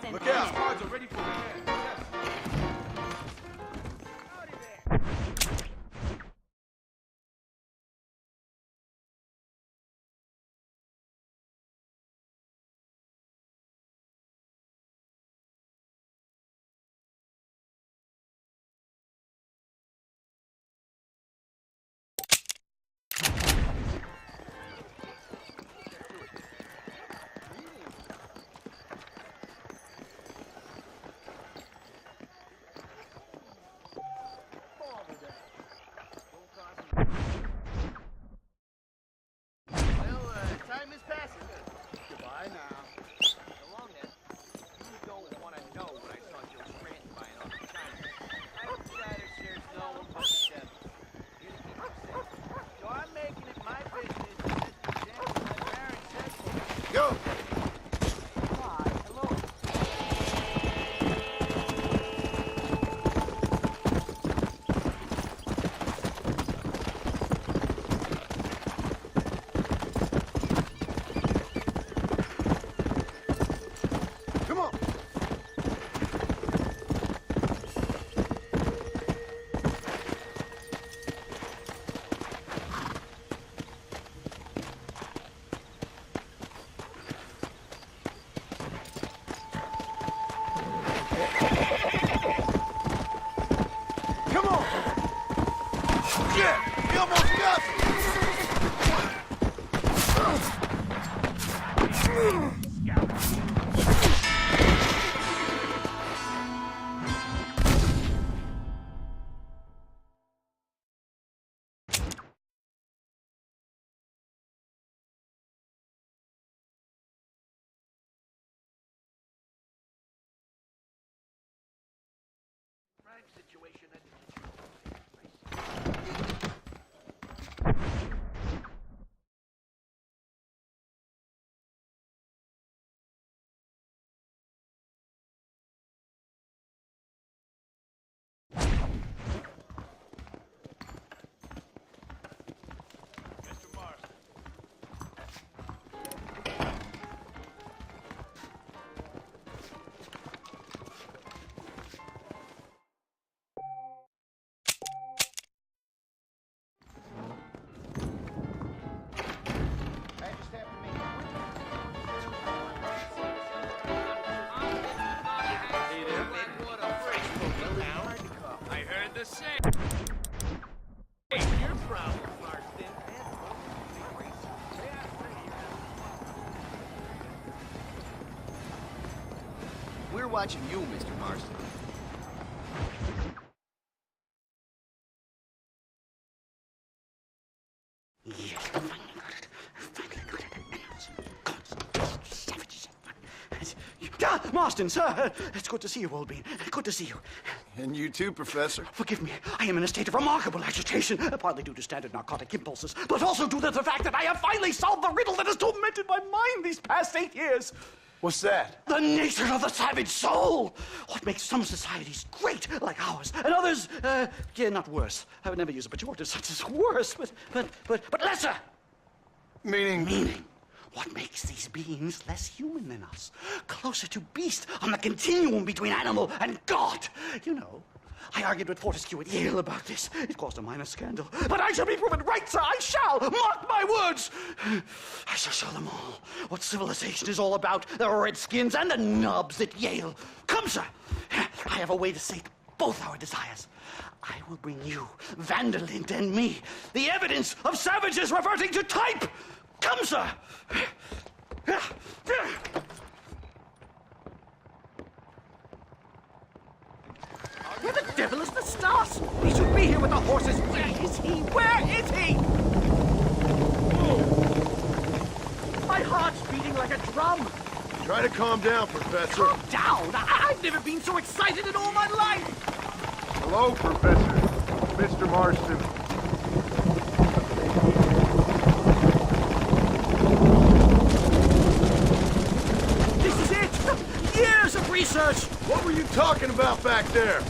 in Look minute. out, cards are ready for the hand. Yes. Well, time is passing. Goodbye now. So long then. You don't want to know what I saw Joe Scranton buying off of China. Outsiders shares no one but the devil. Here's what he said. So I'm making it my business to set the example my parents set for me. Go! Why, hello. Come on! Come on! Yeah! You almost got me! Crime situation at Mr. Marston. I just have to make I heard the same. What's your problem, Marston? We're watching you, Mr. Marston. Yes, I finally got it. I finally got it. Animals. Savages. Ah, Marston, sir. It's good to see you, Oldbean. Good to see you. And you too, Professor. Forgive me. I am in a state of remarkable agitation, partly due to standard narcotic impulses, but also due to the fact that I have finally solved the riddle that has tormented my mind these past 8 years. What's that? The nature of the savage soul. What makes some societies great, like ours, and others, not worse. I would never use a pejorative such as worse, but lesser. Meaning? What makes these beings less human than us? Closer to beast on the continuum between animal and God. You know, I argued with Fortescue at Yale about this. It caused a minor scandal. But I shall be proven right, sir. I shall. Mark my words. I shall show them all what civilization is all about. The Redskins and the Nubs at Yale. Come, sir. I have a way to sate both our desires. I will bring you, Vanderlint, and me, the evidence of savages reverting to type. Come, sir. Where the devil is the Stas? He should be here with the horses. Where is he? Where is he? My heart's beating like a drum. Try to calm down, Professor. Calm down. I've never been so excited in all my life. Hello, Professor. Mr. Marston. This is it. Years of research. What were you talking about back there?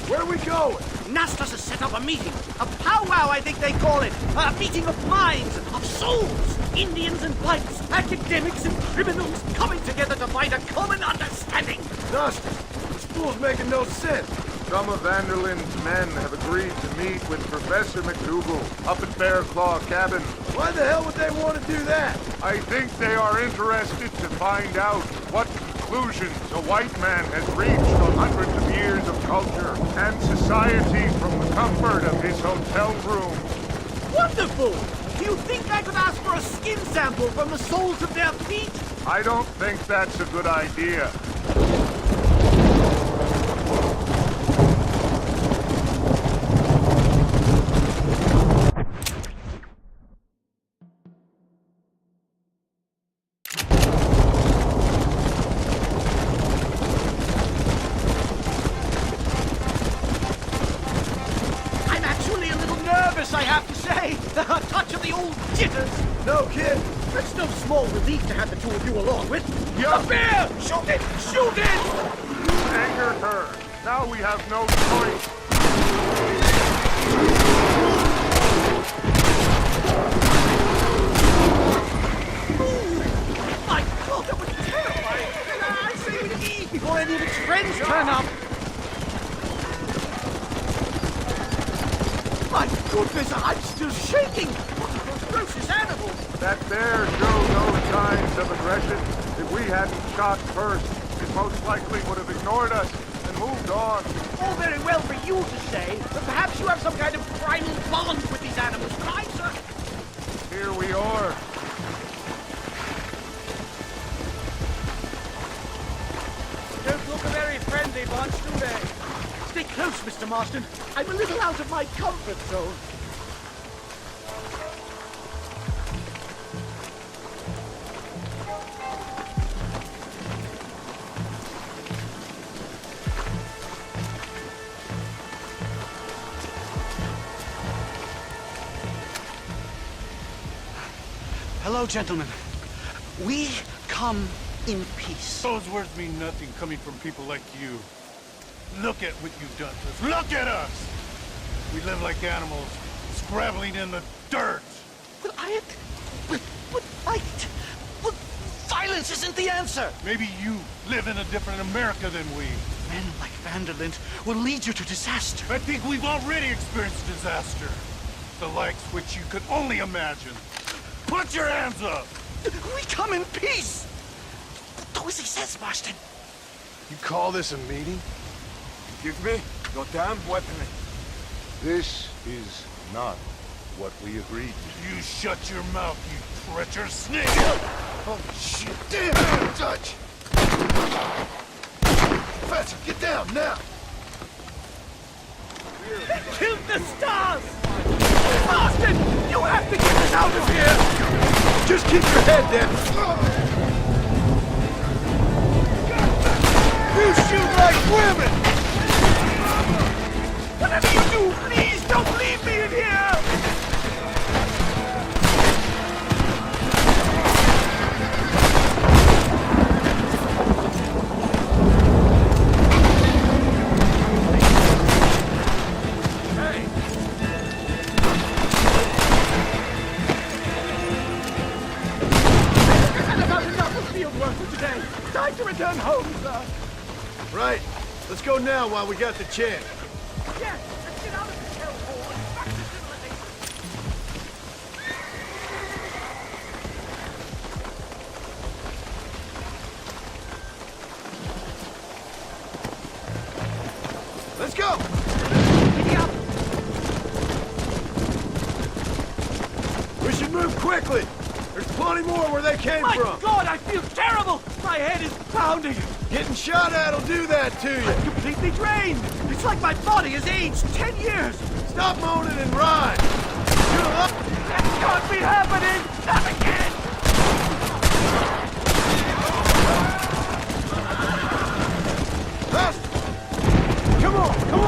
Where are we going? Nastas has set up a meeting. A powwow, I think they call it. A meeting of minds, of souls. Indians and whites, academics and criminals coming together to find a common understanding. Dustin, this fool's making no sense. Some of Vanderlyn's men have agreed to meet with Professor McDougal up at Bear Claw Cabin. Why the hell would they want to do that? I think they are interested to find out what conclusions a white man has reached on hundreds of years of culture and society from the comfort of his hotel room. Wonderful! Do you think I could ask for a skin sample from the soles of their feet? I don't think that's a good idea. I'm actually a little nervous, I have to say. A touch of the old jitters. No, kid. It's no small relief to have the two of you along with. Yeah. A bear! Shoot it! Shoot it! Angered her. Now we have no choice. My God, that was terrifying! I say we leave before any of its friends turn up. My goodness, I'm still shaking! What are those ferocious animals? That bear showed no signs of aggression. If we hadn't shot first, it most likely would have ignored us and moved on. All very well for you to say, but perhaps you have some kind of primal bond with these animals. I, sir. Here we are. Don't look a very friendly bunch, do they? Stay close, Mr. Marston. I'm a little out of my comfort zone. Hello, gentlemen. We come in peace. Those words mean nothing coming from people like you. Look at what you've done to us. Look at us! We live like animals, scrabbling in the dirt. But violence isn't the answer. Maybe you live in a different America than we. Men like Vanderlyn will lead you to disaster. I think we've already experienced disaster. The likes which you could only imagine. Put your hands up! We come in peace. Do as he says, Marston. You call this a meeting? Give me your damn weapon. This is not what we agreed to. You shut your mouth, you treacherous snake! Oh, shit. Damn, touch! Professor, get down, now! Kill the stars! Marston, you have to get us out of here! Just keep your head down! You shoot like women! Whatever you do, please don't leave me in here! I've had enough of field work for today. Time to return home, sir. Right. Let's go now while we got the chance. Yes, let's get out of this hellhole and back to civilization. Let's go! Picking up. We should move quickly! There's plenty more where they came My from! God, I feel terrible! My head is pounding. Getting shot at'll do that to you! Completely drained. It's like my body has aged 10 years. Stop moaning and ride! You're up! That can't be happening. Not again. Fast! Come on, come on!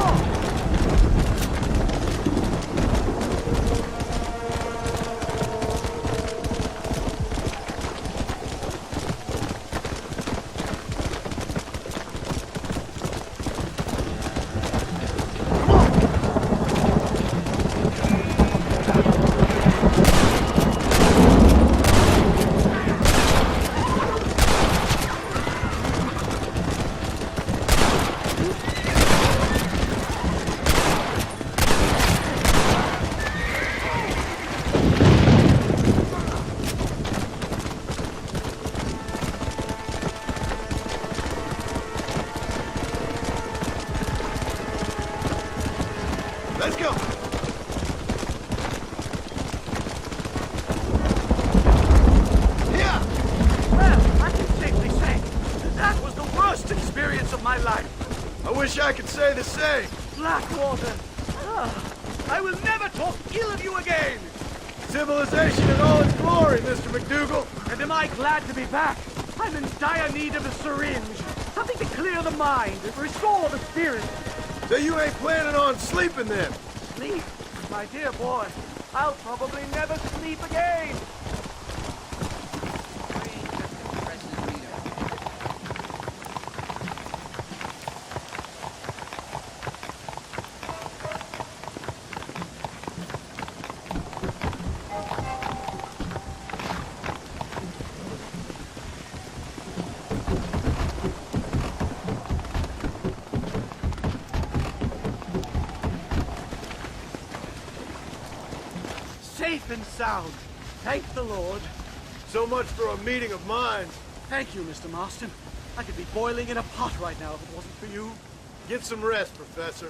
say the same. Blackwater! I will never talk ill of you again! Civilization in all its glory, Mr. McDougal. And am I glad to be back? I'm in dire need of a syringe. Something to clear the mind and restore the spirit. So you ain't planning on sleeping then? Sleep? My dear boy, I'll probably never sleep again. Safe and sound. Thank the Lord. So much for a meeting of minds. Thank you, Mr. Marston. I could be boiling in a pot right now if it wasn't for you. Get some rest, Professor.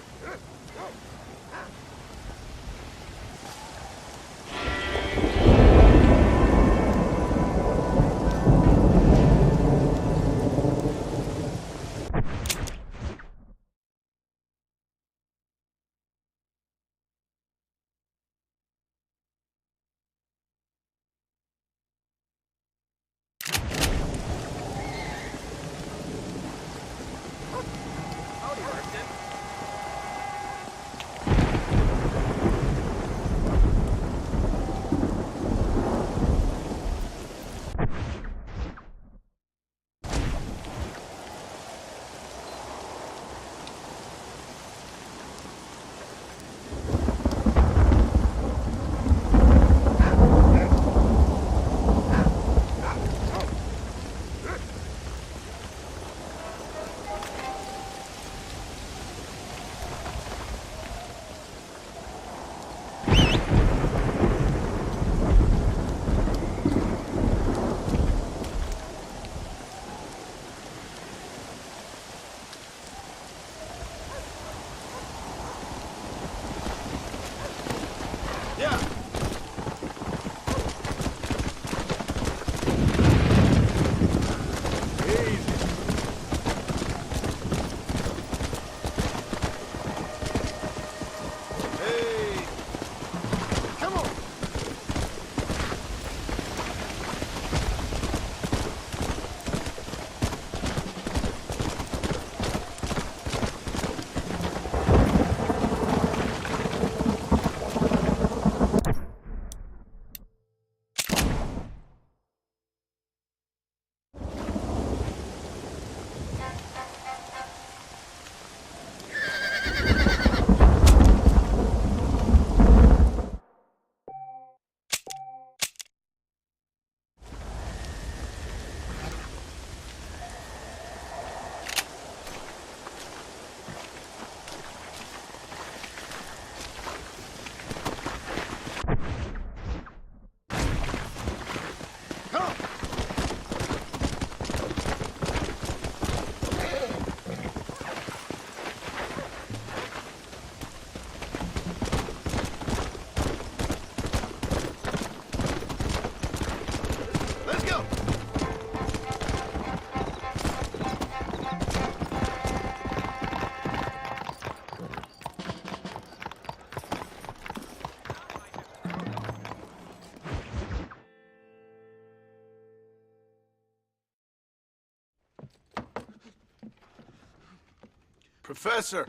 Professor!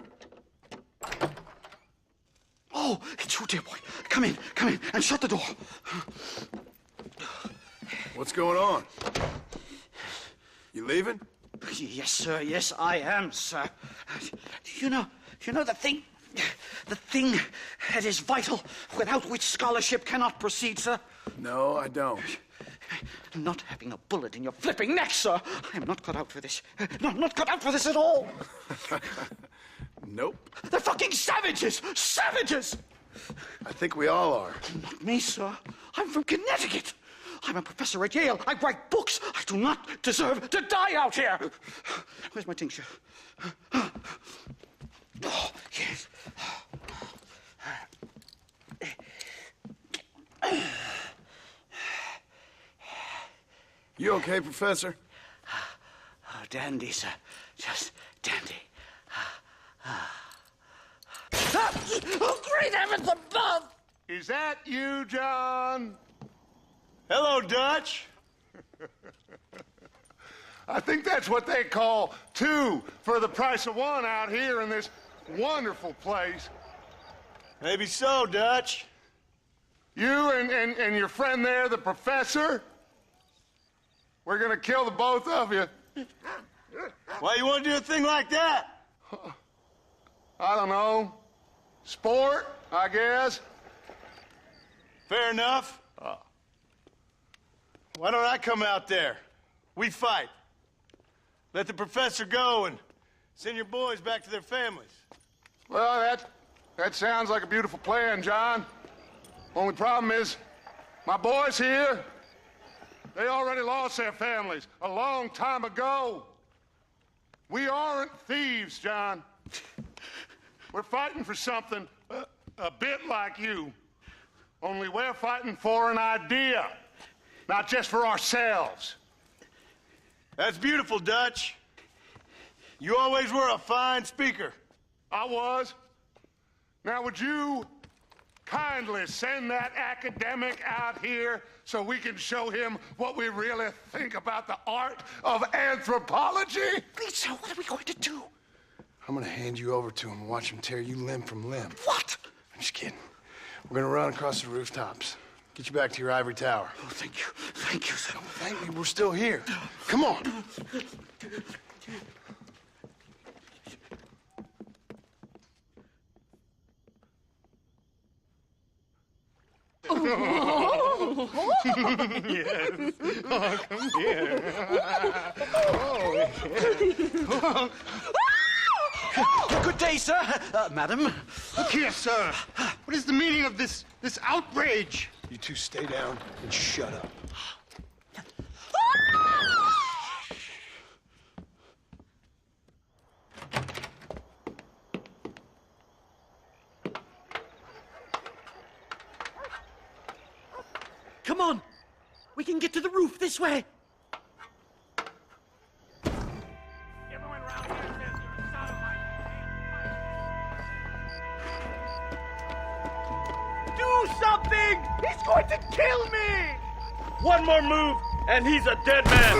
Oh, it's you, dear boy. Come in, and shut the door. What's going on? You leaving? Yes, sir. Yes, I am, sir. You know the thing that is vital, without which scholarship cannot proceed, sir? No, I don't. Not having a bullet in your flipping neck, sir. I am not cut out for this. No, I'm not cut out for this at all. Nope. They're fucking savages! Savages! I think we all are. Not me, sir. I'm from Connecticut. I'm a professor at Yale. I write books. I do not deserve to die out here. Where's my tincture? Oh, yes. You okay, Professor? Oh, dandy, sir. Just dandy. gods! Oh, great heavens above! Is that you, John? Hello, Dutch. I think that's what they call two for the price of one out here in this wonderful place. Maybe so, Dutch. You and your friend there, the professor, we're gonna kill the both of you. Why you want to do a thing like that? I don't know. Sport, I guess. Fair enough. Why don't I come out there? We fight. Let the professor go and send your boys back to their families. Well, that sounds like a beautiful plan, John. Only problem is, my boys here, they already lost their families a long time ago. We aren't thieves, John. We're fighting for something a bit like you. Only we're fighting for an idea, not just for ourselves. That's beautiful, Dutch. You always were a fine speaker. I was. Now, would you kindly send that academic out here so we can show him what we really think about the art of anthropology? Please, sir, what are we going to do? I'm gonna hand you over to him and watch him tear you limb from limb. What? I'm just kidding. We're gonna run across the rooftops. Get you back to your ivory tower. Oh, thank you. Thank you, sir. Thank me, we're still here. Come on. Good day, sir. Madam. Look here, sir. What is the meaning of this outrage? You two stay down and shut up. Come on! We can get to the roof this way! Everyone around here says you're a sodomite. Do something! He's going to kill me! One more move, and he's a dead man.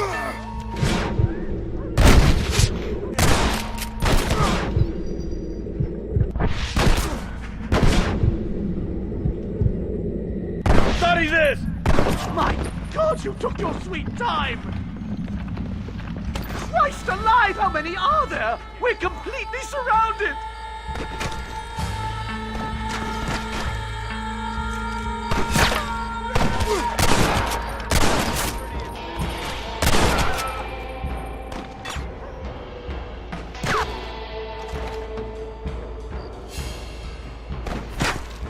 Study this! My God, you took your sweet time! Christ alive, how many are there? We're completely surrounded!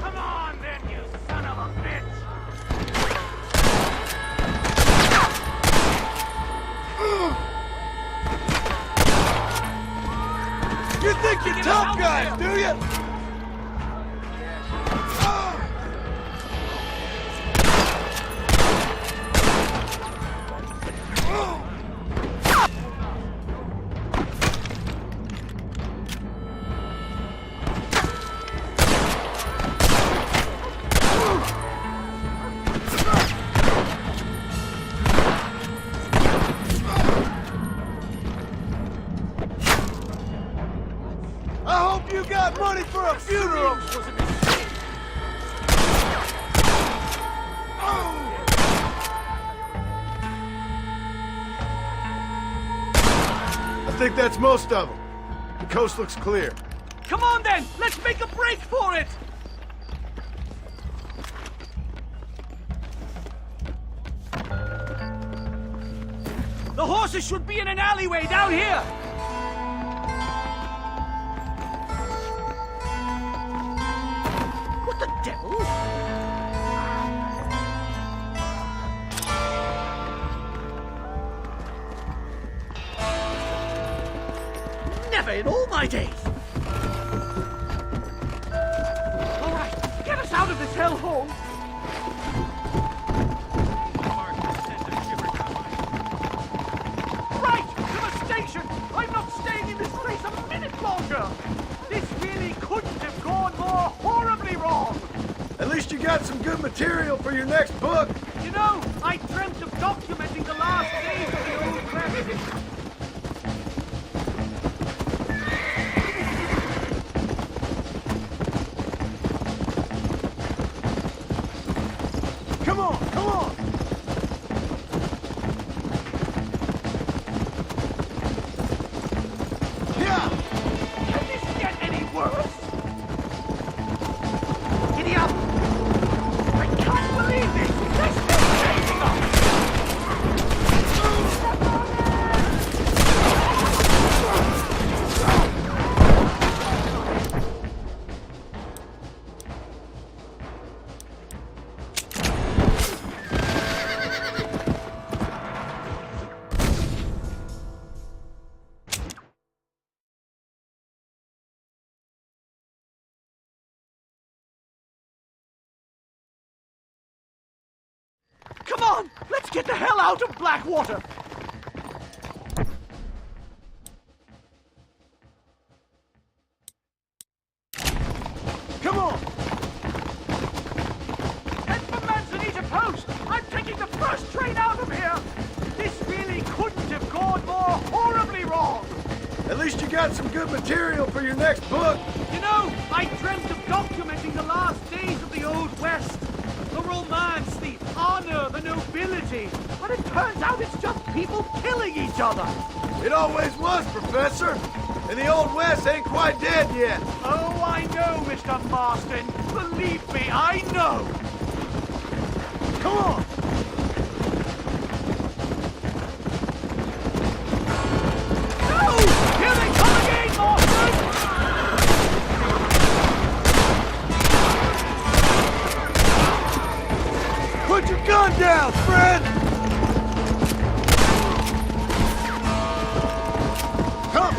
Come on, then, you son of a bitch! You think you're tough guys, do you? I hope you got money for a funeral. I think that's most of them. The coast looks clear. Come on, then! Let's make a break for it! The horses should be in an alleyway down here! What the devil? Never in all my days! All right, get us out of this hellhole! Right, to the station! I'm not staying in this place a minute longer! This really couldn't have gone more got some good material for your next book. You know, I dreamt of documenting the last days of the Old West. Come on, come on! Yeah! Can this get any worse? Giddy up! I can't believe this! They're still chasing us! Come on! Let's get the hell out of Blackwater! Come on! Head for Manzanita Post! I'm taking the first train out of here! This really couldn't have gone more horribly wrong! At least you got some good material for your next book. You know, I dreamt of documenting the last days of the Old West. The romance, the honor, the nobility. But it turns out it's just people killing each other. It always was, Professor. And the Old West ain't quite dead yet. Oh, I know, Mr. Marston. Believe me, I know. Come on! No! Here they come again, Marston! Put your gun down, friend! Come!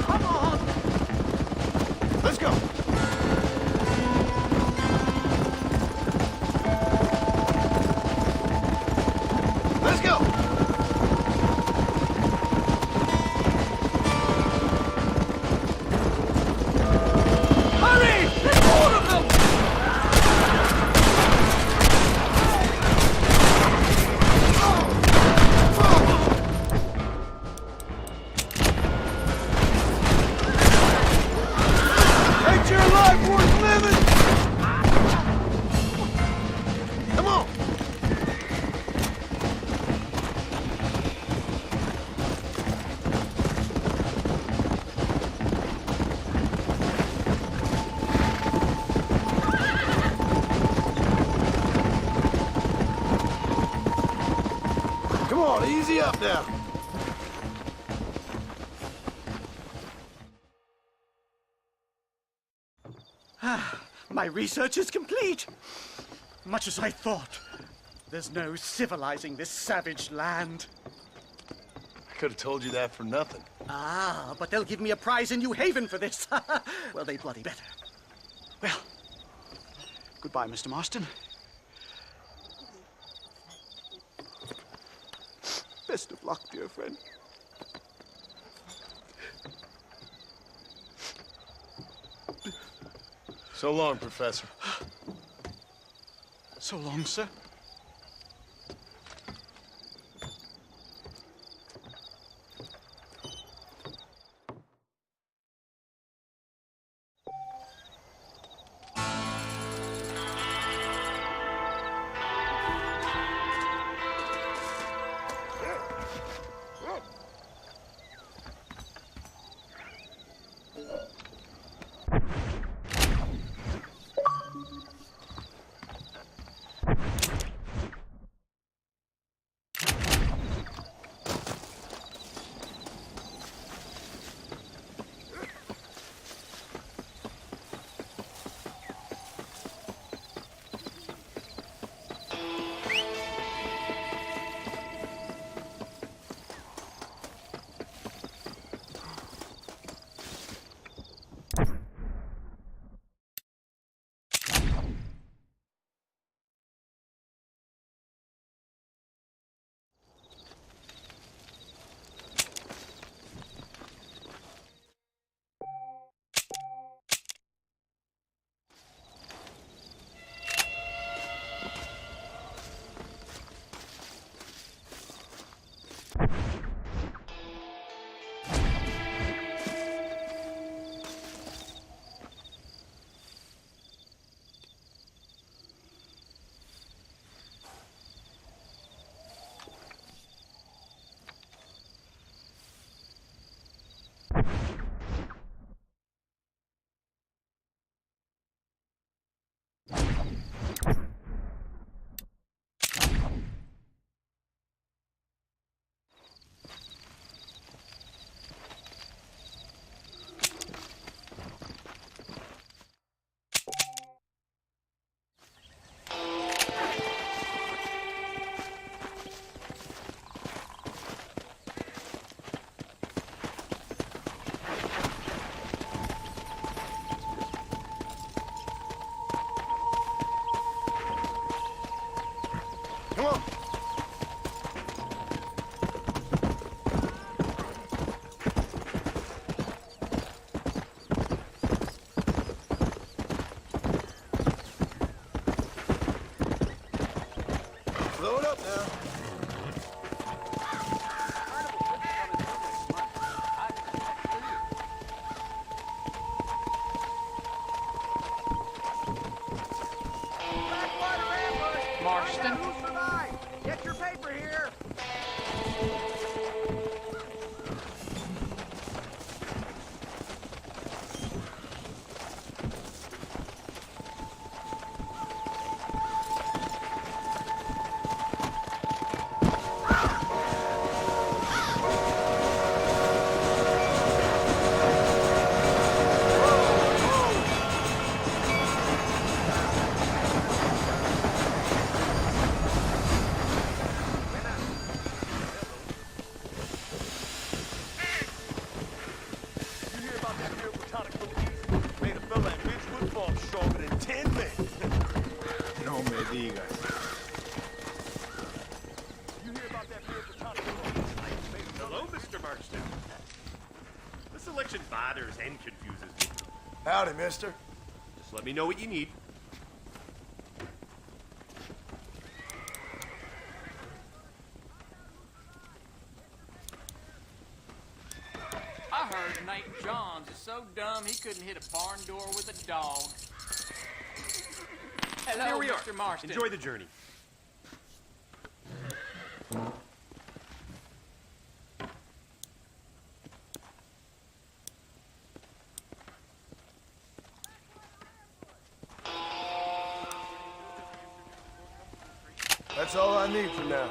Come on! Let's go! Let's go! Hurry! There's more of them! Ain't your life worth living? Come on! Come on, easy up now. My research is complete. Much as I thought. There's no civilizing this savage land. I could have told you that for nothing. Ah, but they'll give me a prize in New Haven for this. Well, they bloody better. Well, goodbye, Mr. Marston. Best of luck, dear friend. So long, Professor. So long, sir. Mr. Marston. This election bothers and confuses me. Howdy, mister. Just let me know what you need. I heard Nate Johns is so dumb he couldn't hit a barn door with a dog. Hello, Here we are. Mr. Marston. Enjoy the journey. That's all I need for now.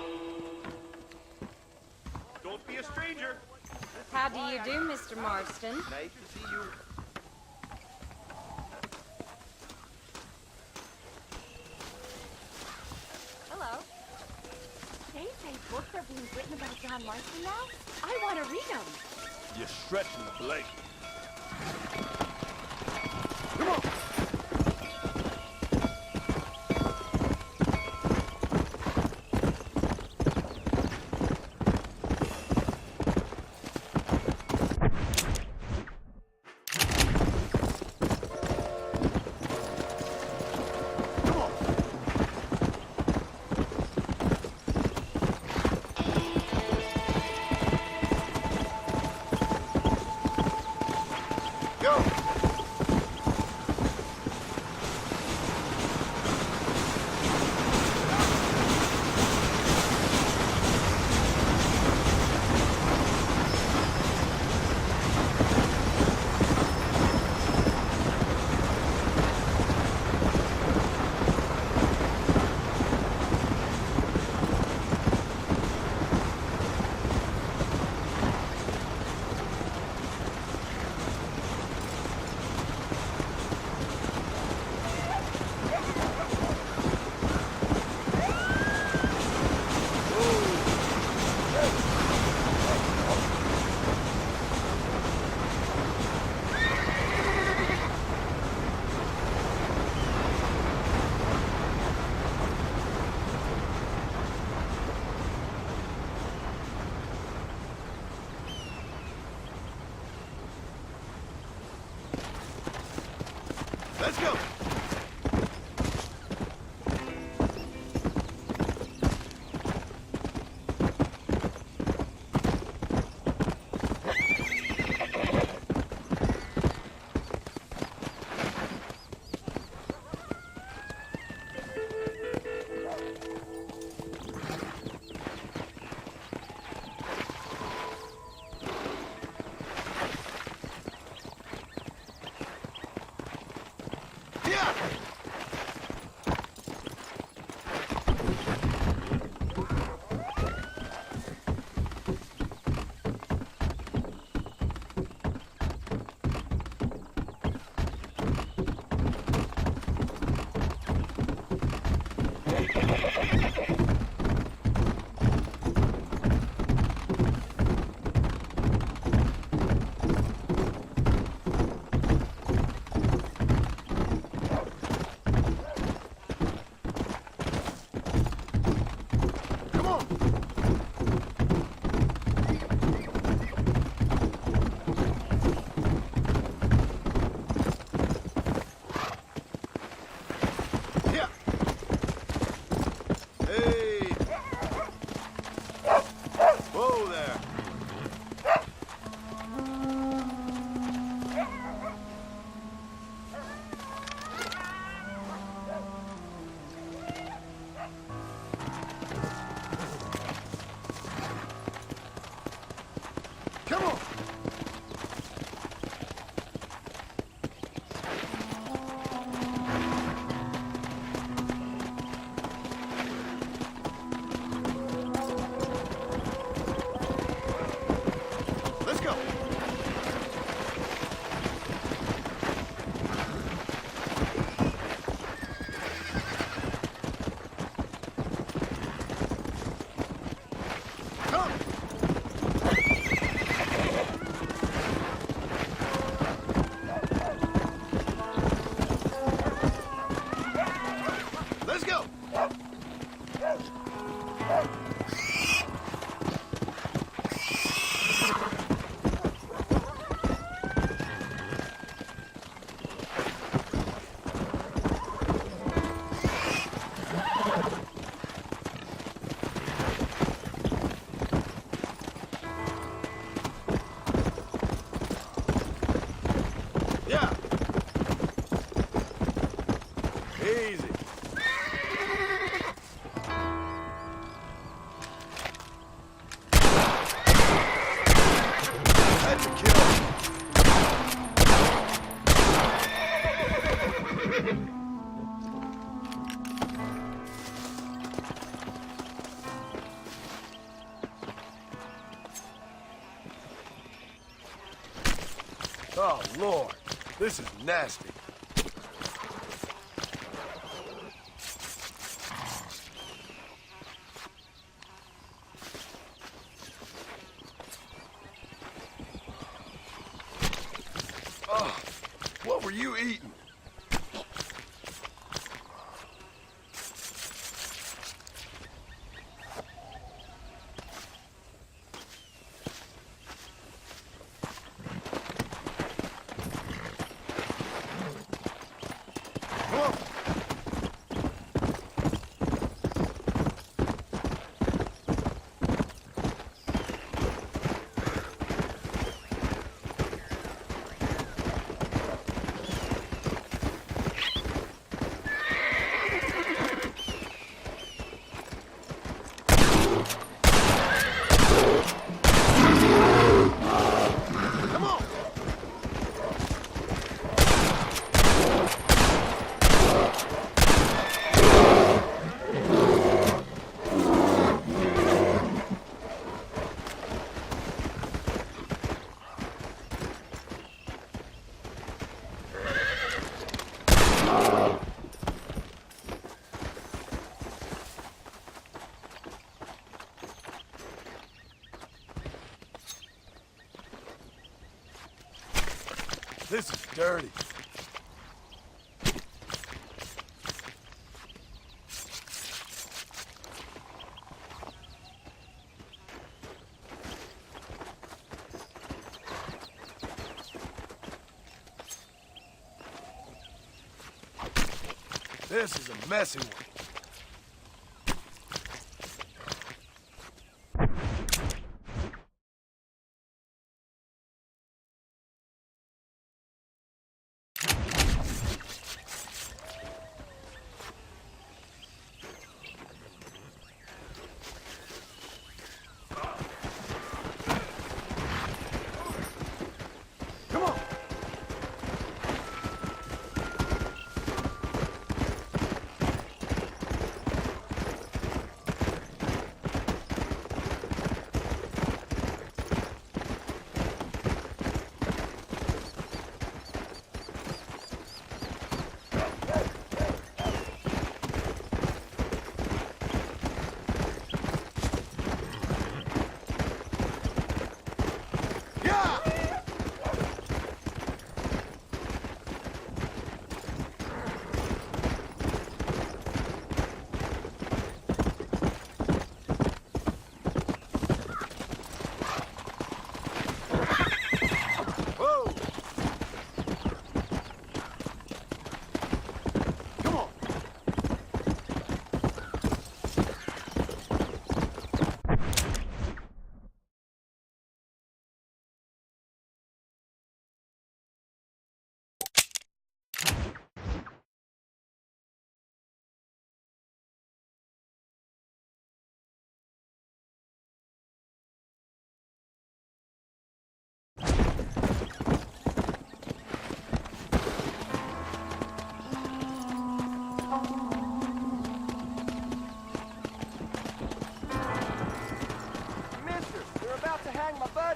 Don't be a stranger. How do you do, Mr. Marston? Nice to see you. Hello. They say books are being written about John Marston now? I want to read them. You're stretching the blade. Let's go. Oh, Lord. This is nasty. Oh, what were you eating? This is dirty. This is a messy one.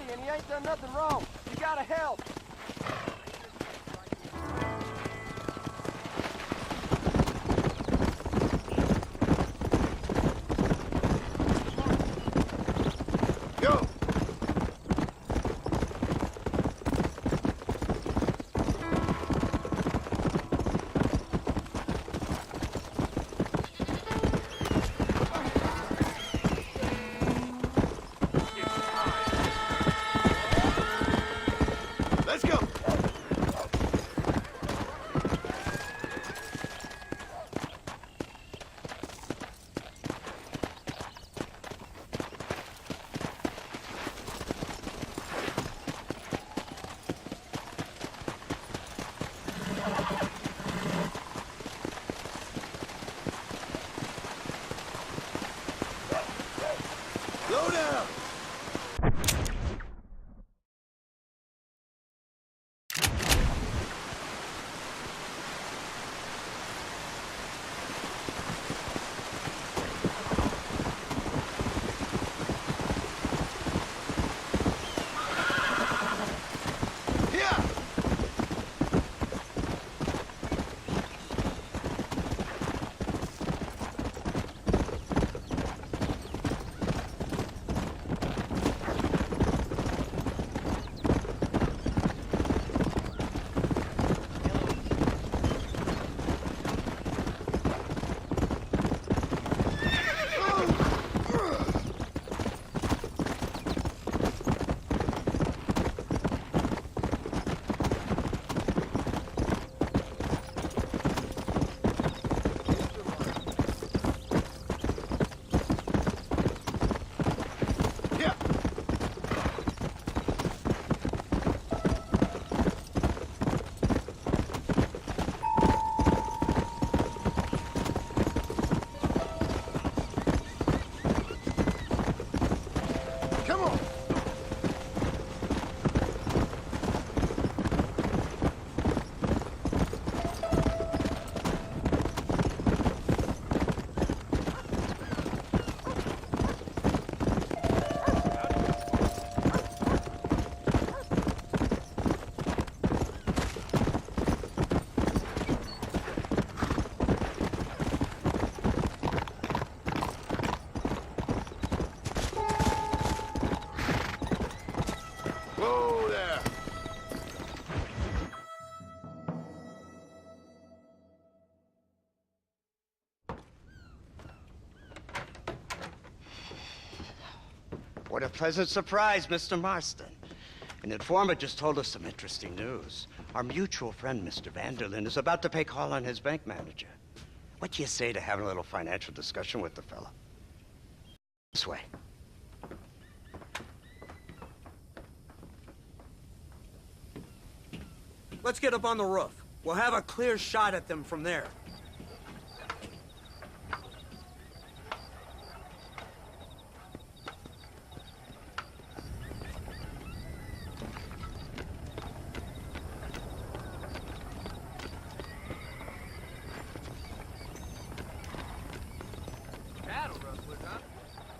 And he ain't done nothing wrong. You gotta help. Go! Let's Whoa there! What a pleasant surprise, Mr. Marston. An informant just told us some interesting news. Our mutual friend, Mr. Vanderlyn, is about to pay call on his bank manager. What do you say to having a little financial discussion with the fella? This way. Let's get up on the roof. We'll have a clear shot at them from there.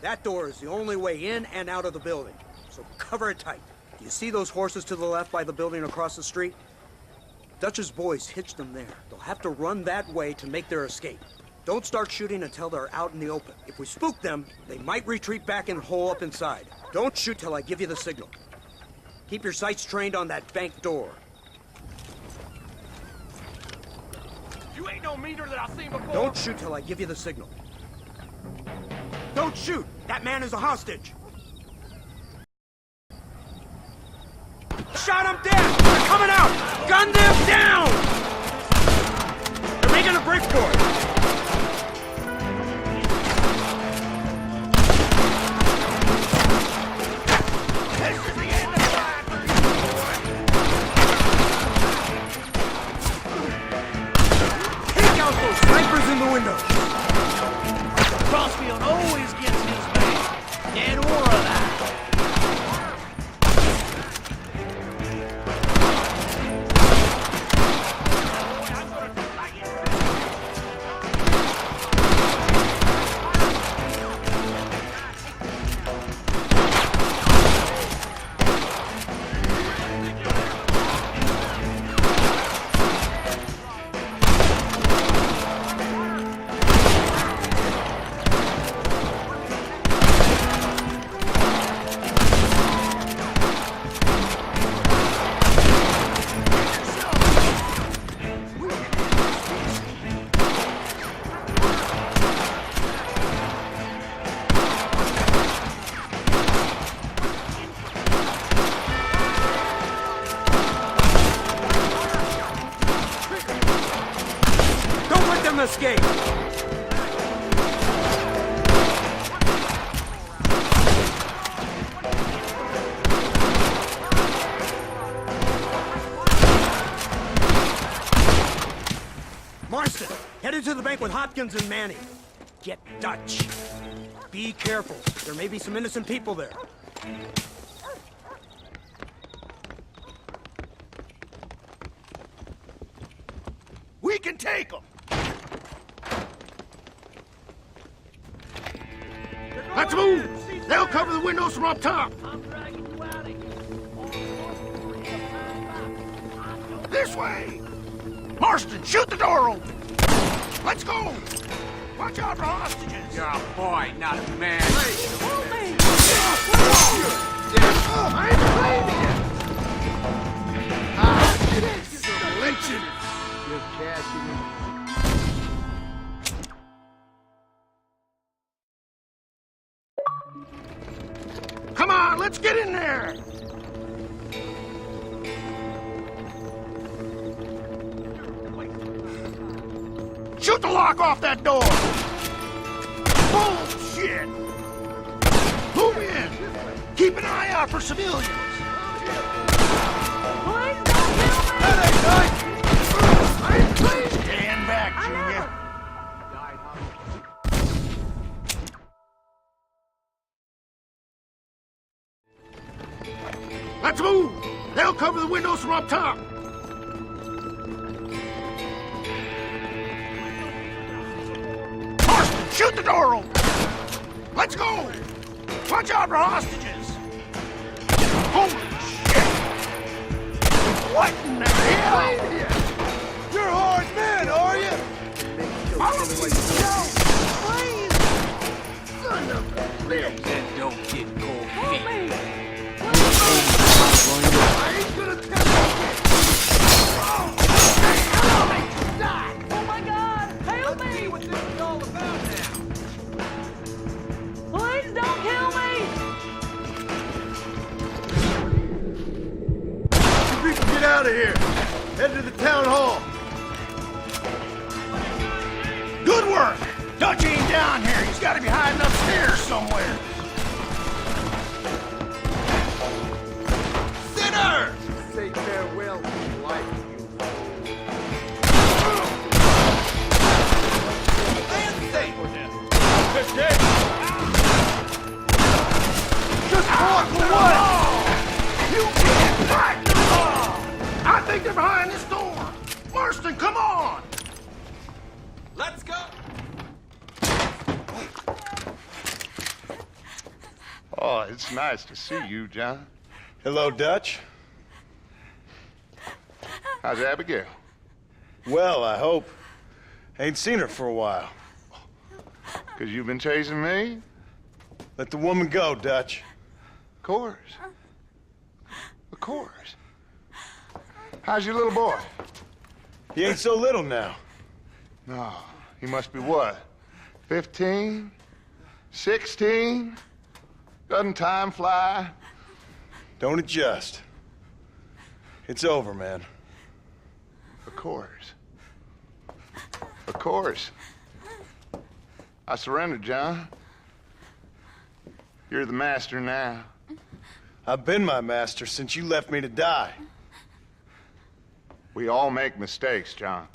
That door is the only way in and out of the building, so cover it tight. Do you see those horses to the left by the building across the street? Dutch's boys hitched them there. They'll have to run that way to make their escape. Don't start shooting until they're out in the open. If we spook them, they might retreat back and hole up inside. Don't shoot till I give you the signal. Keep your sights trained on that bank door. You ain't no meter that I've seen before. Don't shoot till I give you the signal. Don't shoot! That man is a hostage! Shot him dead! They're coming out! Gun them down! They're making a break for it! This is the end of the line for you, boy! Take out those snipers in the window! Crossfield always gets his man, dead or alive. Escape! Marston, head into the bank with Hopkins and Manning. Get Dutch. Be careful. There may be some innocent people there. We can take them! Let's move! They'll cover the windows from up top! This way! Marston, shoot the door open! Let's go! Watch out for hostages! You're a boy, not a man. I ain't playing it! Ah, lynching! You're cashing in. Come on, let's get in there! Shoot the lock off that door! Bullshit! Move in! Keep an eye out for civilians! That ain't nice! I ain't playing! Stand back, Junior! Let's move! They'll cover the windows from up top! Marston, shoot the door open! Let's go! Watch out for hostages! Holy shit! What in the hell? You're a hard man, are you? Son of a bitch! That don't get cold feet. out of here. Head to the town hall. Good work! Dutch ain't down here. He's got to be hiding upstairs somewhere. Sinner! Say farewell to life, Just walk for what? You can't fight the law! I think they're behind this door. Marston, come on! Let's go. Oh, it's nice to see you, John. Hello, Dutch. How's Abigail? Well, I hope. Ain't seen her for a while. 'Cause you've been chasing me? Let the woman go, Dutch. Of course. Of course. How's your little boy? He ain't so little now. No, he must be what? 15? 16? Doesn't time fly? Don't adjust. It's over, man. Of course. Of course. I surrendered, John. You're the master now. I've been my master since you left me to die. We all make mistakes, John.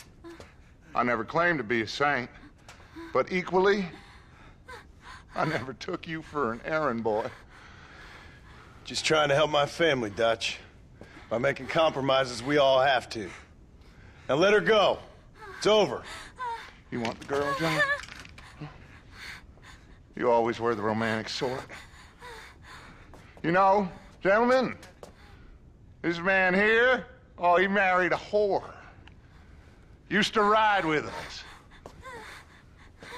I never claimed to be a saint, but equally, I never took you for an errand boy. Just trying to help my family, Dutch. By making compromises we all have to. Now let her go. It's over. You want the girl, John? You always were the romantic sort. You know, gentlemen, this man here, oh, he married a whore. Used to ride with us.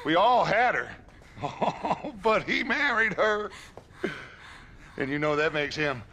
We all had her. Oh, but he married her. And you know that makes him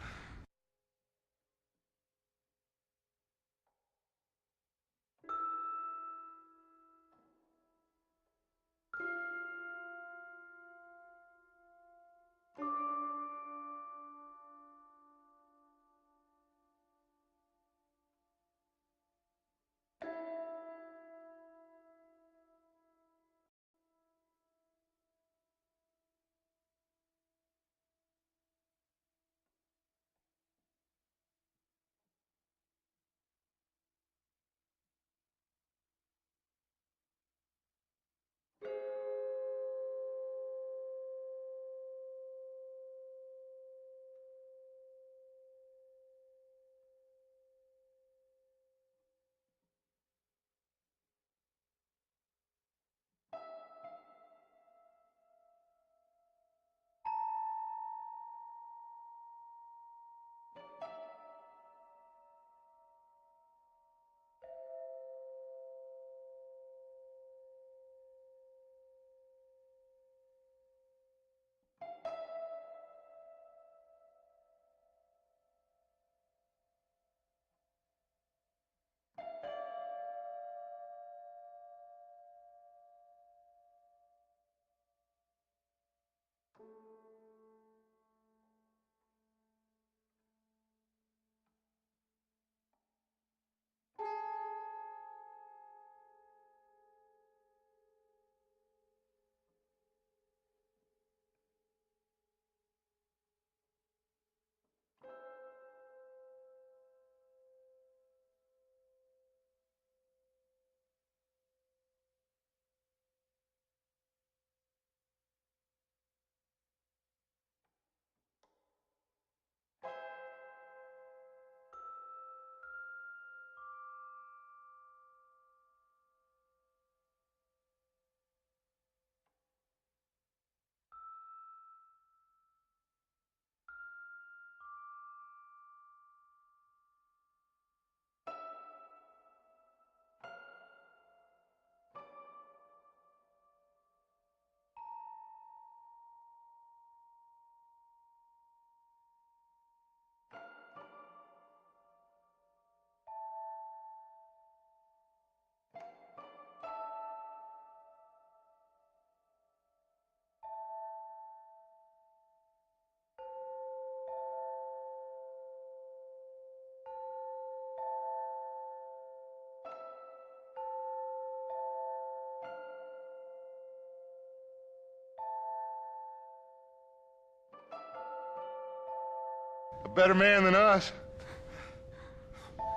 better man than us.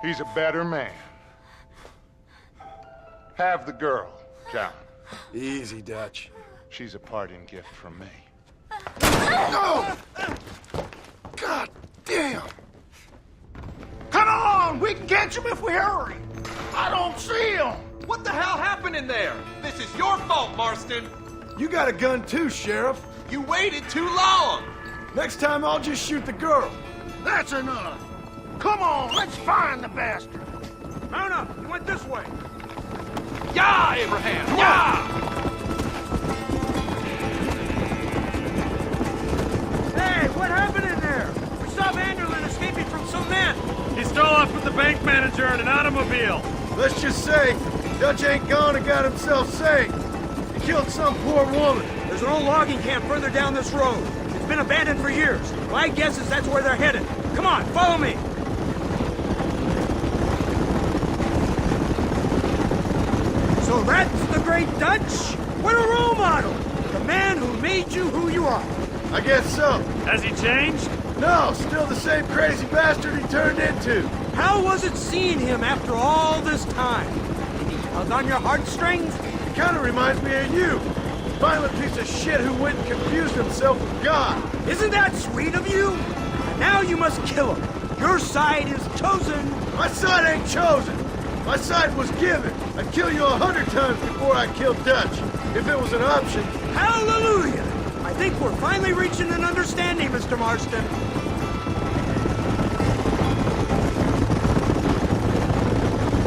He's a better man. Have the girl, John. Easy, Dutch. She's a parting gift from me. No! God damn! Come on! We can catch him if we hurry! I don't see him! What the hell happened in there? This is your fault, Marston! You got a gun too, Sheriff. You waited too long! Next time I'll just shoot the girl. That's enough! Come on, let's find the bastard! Mount up! He went this way! Yeah, Abraham! Yeah! Hey, what happened in there? We saw Vanderlyn escaping from some men. He stole off with the bank manager in an automobile. Let's just say, Dutch ain't gone and got himself saved. He killed some poor woman. There's an old logging camp further down this road. It's been abandoned for years. My guess is that's where they're headed. Come on, follow me. So that's the great Dutch? What a role model! The man who made you who you are. I guess so. Has he changed? No, still the same crazy bastard he turned into. How was it seeing him after all this time? Did he tug on your heartstrings? He kind of reminds me of you. Violent piece of shit who went and confused himself with God. Isn't that sweet of you? And now you must kill him. Your side is chosen. My side ain't chosen. My side was given. I'd kill you 100 times before I killed Dutch, if it was an option. Hallelujah! I think we're finally reaching an understanding, Mr. Marston.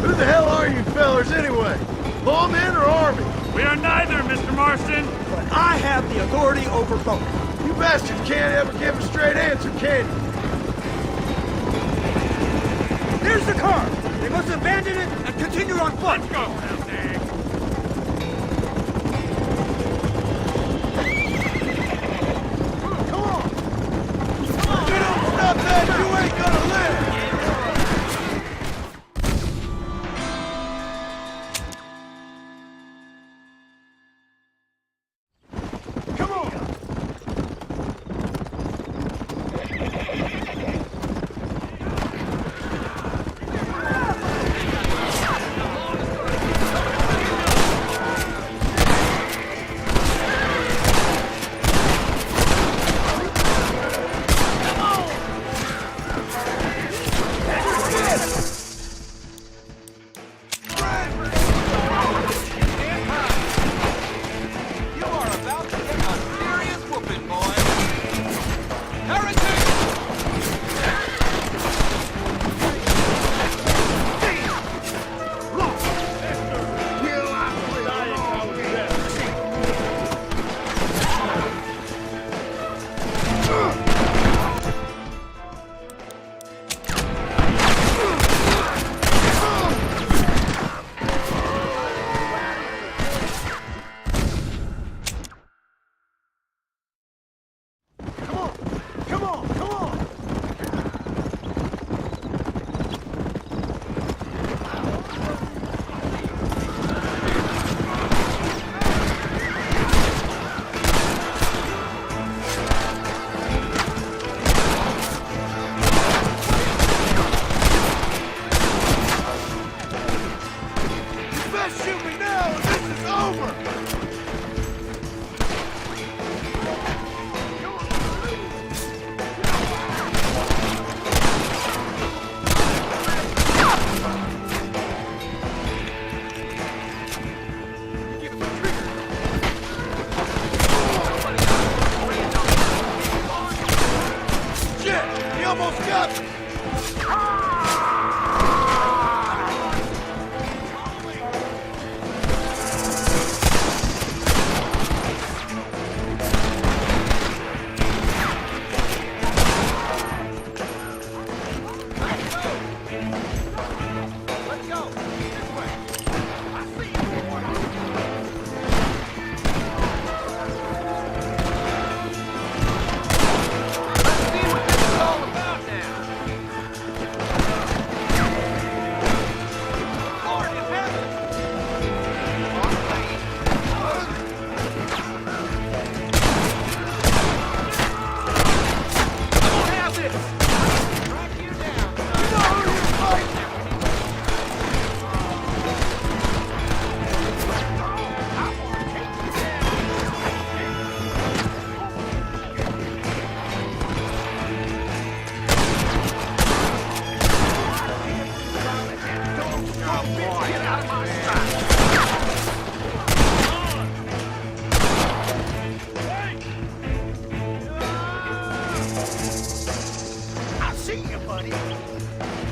Who the hell are you fellers anyway? Lawmen or army? We are neither, Mr. Marston. But I have the authority over both. You bastards can't ever give a straight answer, can you? There's the car! They must abandon it and continue on foot! Let's go, Dang. Come on! If you don't stop that, you ain't gonna live!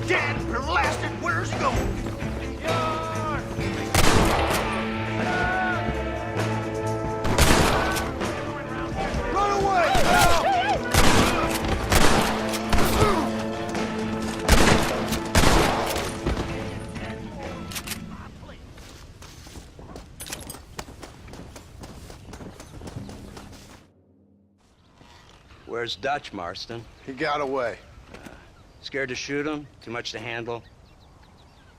Dad blasted, where's he going? Run away! Where's Dutch, Marston? He got away. Scared to shoot him? Too much to handle?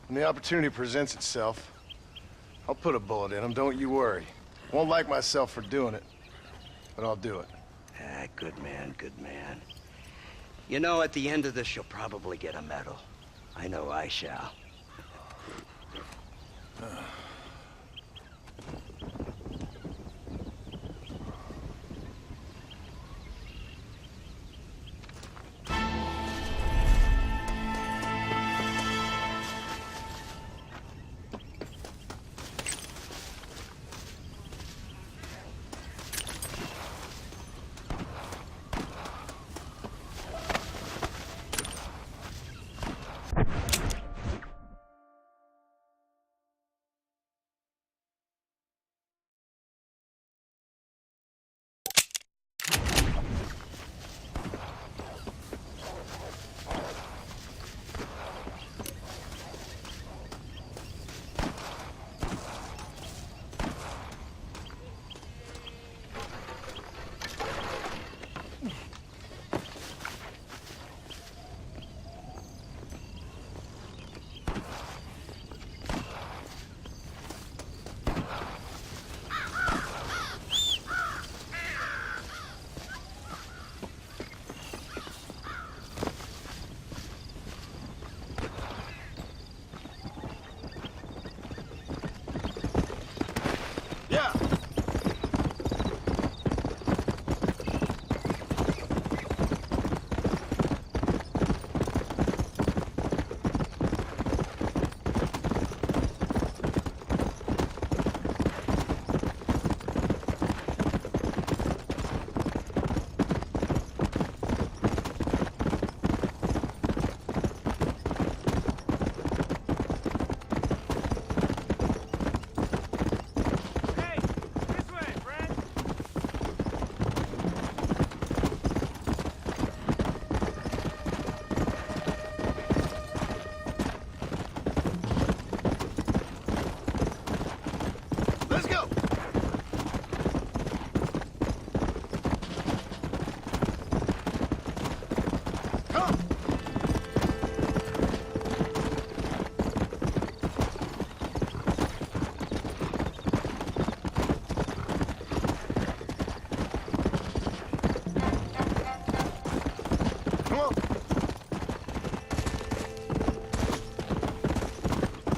When the opportunity presents itself, I'll put a bullet in him, don't you worry. Won't like myself for doing it, but I'll do it. Ah, good man, good man. You know, at the end of this, you'll probably get a medal. I know I shall.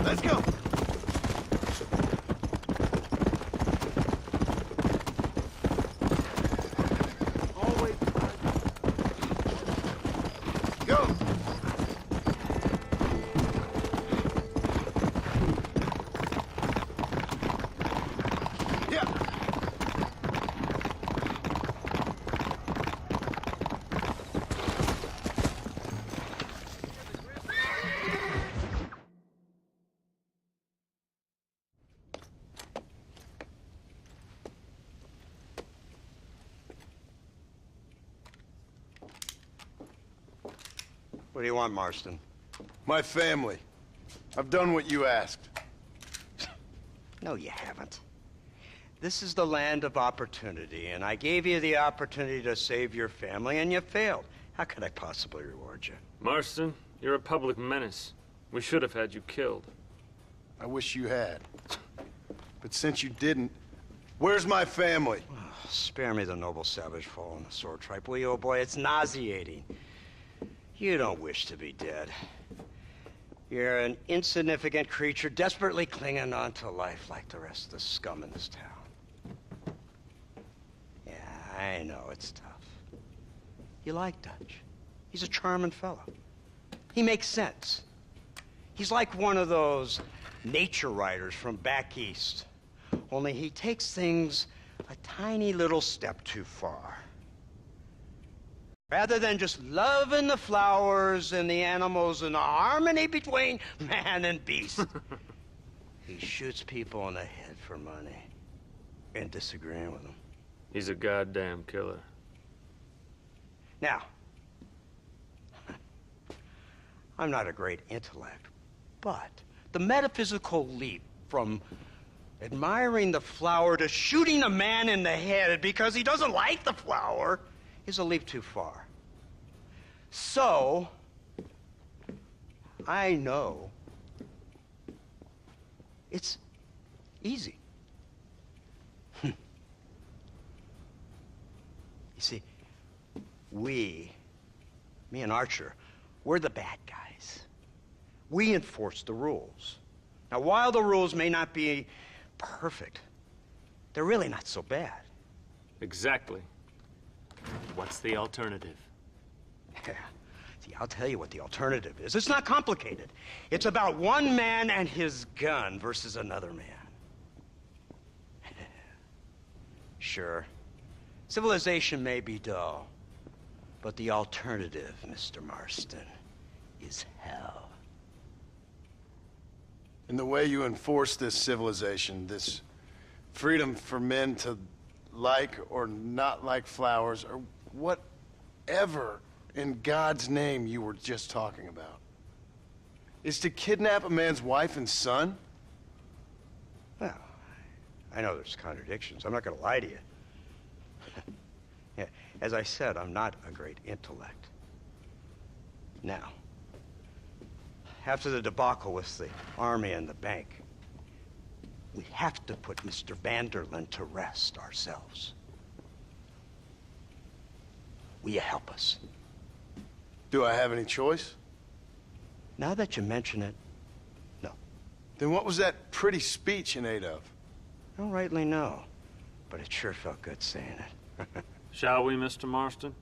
Let's go. Always. Go. Yeah. What do you want, Marston? My family. I've done what you asked. No, you haven't. This is the land of opportunity, and I gave you the opportunity to save your family, and you failed. How could I possibly reward you? Marston, you're a public menace. We should have had you killed. I wish you had. But since you didn't, where's my family? Oh, spare me the noble savage fall on the sword tripe, will you, old boy? It's nauseating. You don't wish to be dead. You're an insignificant creature desperately clinging on to life like the rest of the scum in this town. Yeah, I know it's tough. You like Dutch. He's a charming fellow. He makes sense. He's like one of those nature writers from back east. Only he takes things a tiny little step too far. Rather than just loving the flowers and the animals and the harmony between man and beast. He shoots people in the head for money and disagreeing with them. He's a goddamn killer. Now, I'm not a great intellect, but the metaphysical leap from admiring the flower to shooting a man in the head because he doesn't like the flower is a leap too far. So, I know it's easy. You see, me and Archer, we're the bad guys. We enforce the rules. Now, while the rules may not be perfect, they're really not so bad. Exactly. What's the alternative? Yeah. See, I'll tell you what the alternative is. It's not complicated. It's about one man and his gun versus another man. Sure, civilization may be dull, but the alternative, Mr. Marston, is hell. And the way you enforce this civilization, this freedom for men to like or not like flowers, or whatever in God's name you were just talking about, is to kidnap a man's wife and son? Well, I know there's contradictions. I'm not going to lie to you. Yeah, as I said, I'm not a great intellect. Now, after the debacle with the army and the bank, we have to put Mr. Vanderlyn to rest ourselves. Will you help us? Do I have any choice? Now that you mention it, no. Then what was that pretty speech in aid of? I don't rightly know, but it sure felt good saying it. Shall we, Mr. Marston?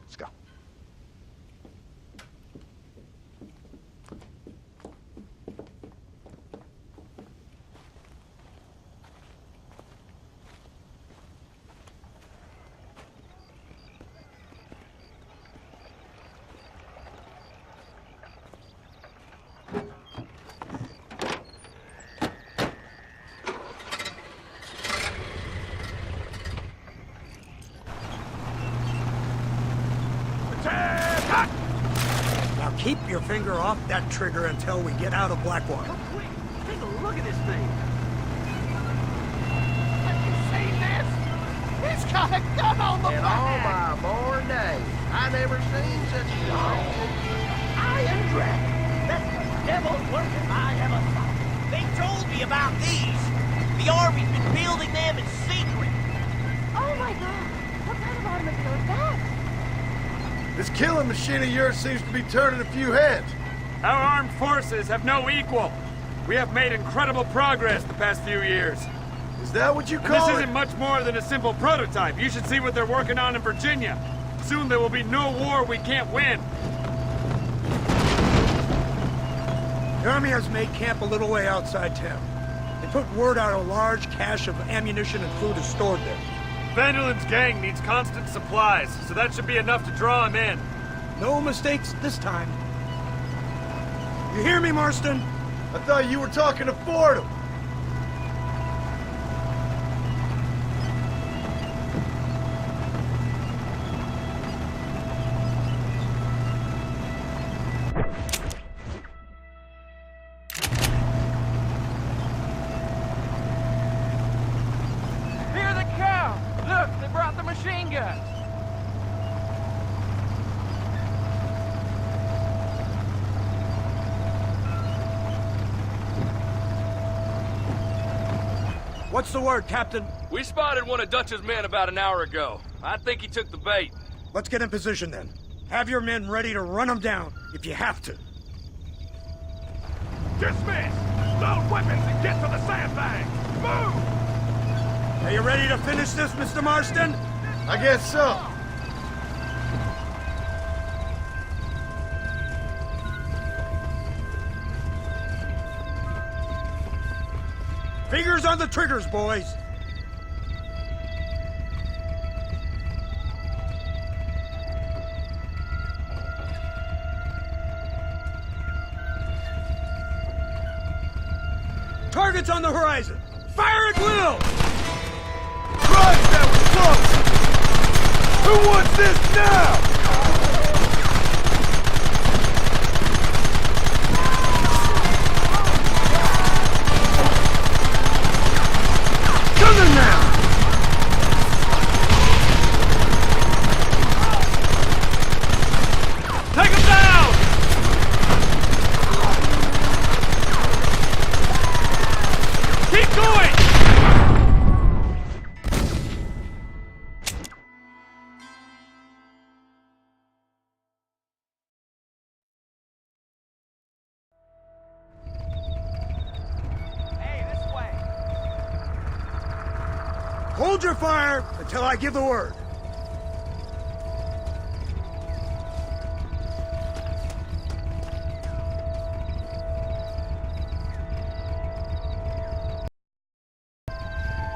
Let's go. Now keep your finger off that trigger until we get out of Blackwater. Oh, quick! Take a look at this thing! Have you seen this? He's got a gun on the In all my born days, I never seen such a Iron Dragon! That's the devil's working I ever saw. They told me about these. The Army's been building them in secret. Oh my god! What kind of automobile is that? This killing machine of yours seems to be turning a few heads. Our armed forces have no equal. We have made incredible progress the past few years. Is that what you And call this it? isn't much more than a simple prototype. You should see what they're working on in Virginia. Soon there will be no war we can't win. The Army has made camp a little way outside town. They put word out a large cache of ammunition and food is stored there. Vanderlyn's gang needs constant supplies, so that should be enough to draw him in. No mistakes this time. You hear me, Marston? I thought you were talking to Fordham. Hear the cow! Look, they brought the machine gun. What's the word, Captain? We spotted one of Dutch's men about an hour ago. I think he took the bait. Let's get in position then. Have your men ready to run them down if you have to. Dismiss! Load weapons and get to the sandbag! Move! Are you ready to finish this, Mr. Marston? I guess so. Fingers on the triggers, boys. Targets on the horizon! Fire at will! Christ, that was close! Who wants this now? Coming now! Take him down! Keep going! Hold your fire until I give the word.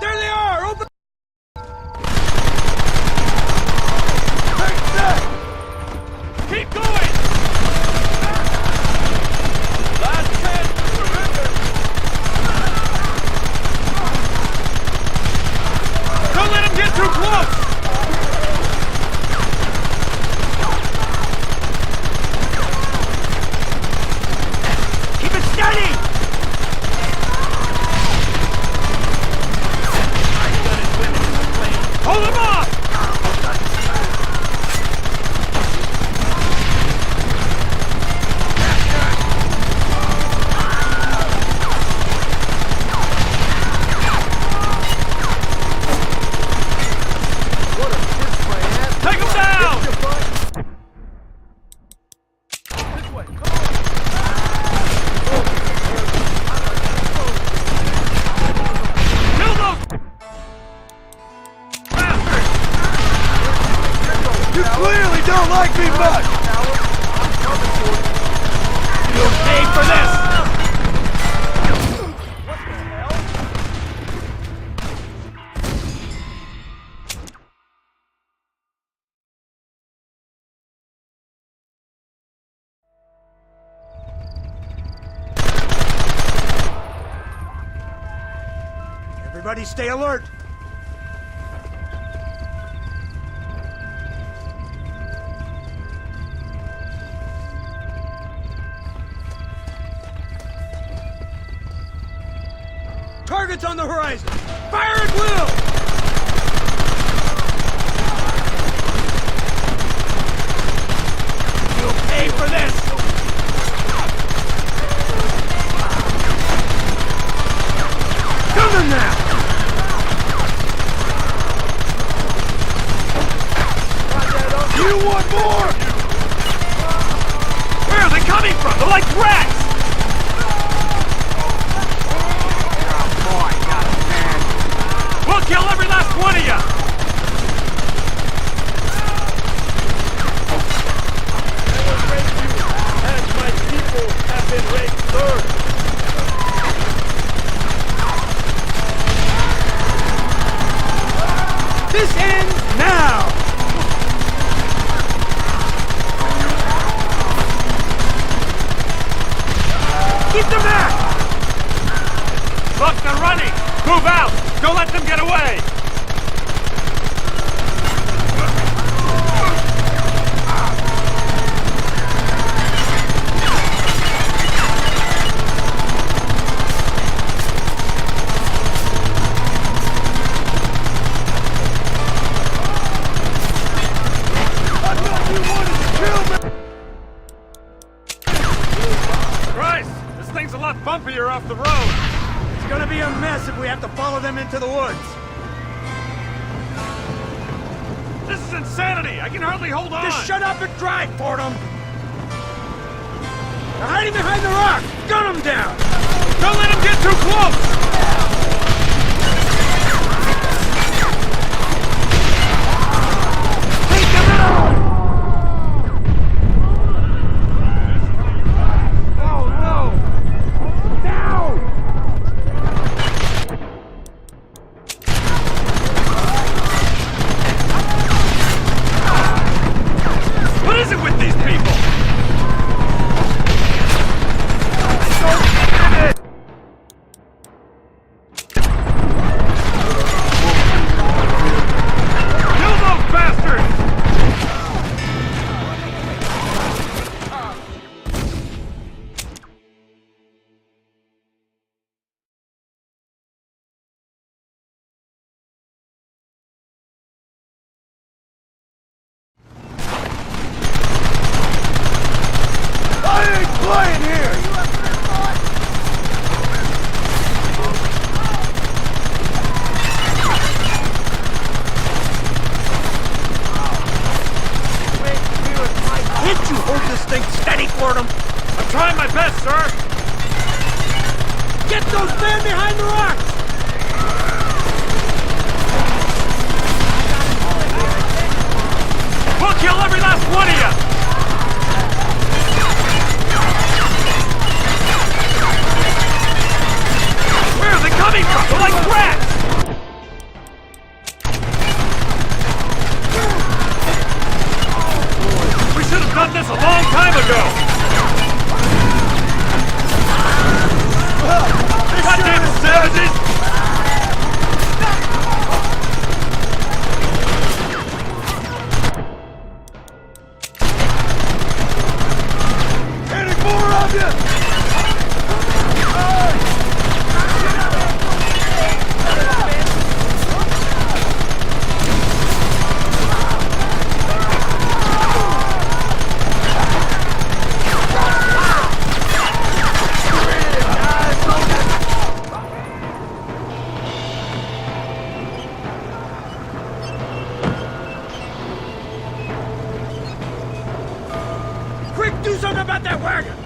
There they are! Open! Keep going! Last chance to surrender! Don't let him get too close! Keep it steady! Hold him off! Take him down! Kill those bastards! You clearly don't like me much! You'll pay for this! Everybody stay alert! Targets on the horizon! Fire at will! You'll pay for this! Coming now! You want more? Where are they coming from? They're like rats! We'll kill every last one of you! As my people have been raped first. This ends now! Keep them back! Look, they're running! Move out! Don't let them get away! Christ! This thing's a lot bumpier off the road! It's gonna be a mess if we have to follow them into the woods. This is insanity! I can hardly hold on! Just shut up and drive, Fordham! They're hiding behind the rock! Gun them down! Don't let them get too close! Take them out! Oh no! Down! What is it with these people? I'm trying my best, sir! Get those men behind the rocks! We'll kill every last one of you! Where are they coming from? They're like rats! We should have done this a long time ago! Goddamn savages! Any more of you? Quick, do something about that wagon!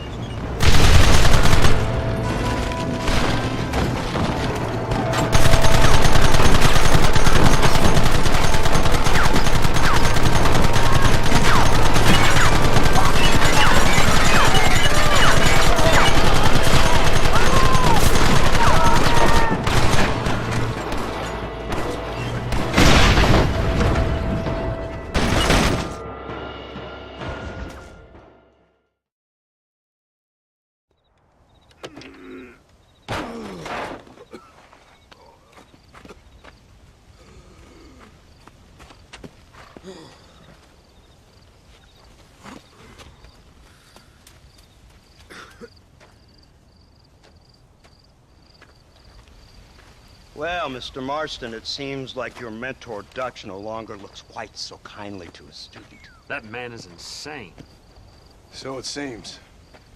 Well, Mr. Marston, it seems like your mentor Dutch no longer looks quite so kindly to his student. That man is insane. So it seems.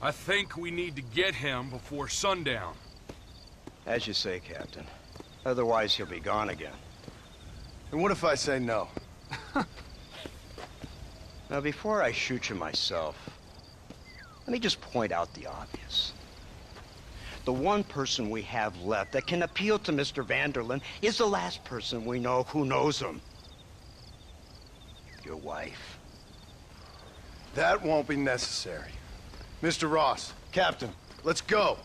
I think we need to get him before sundown. As you say, Captain. Otherwise, he'll be gone again. And what if I say no? Now, before I shoot you myself, let me just point out the obvious. The one person we have left that can appeal to Mr. Vanderlyn is the last person we know who knows him. Your wife. That won't be necessary. Mr. Ross, Captain, let's go.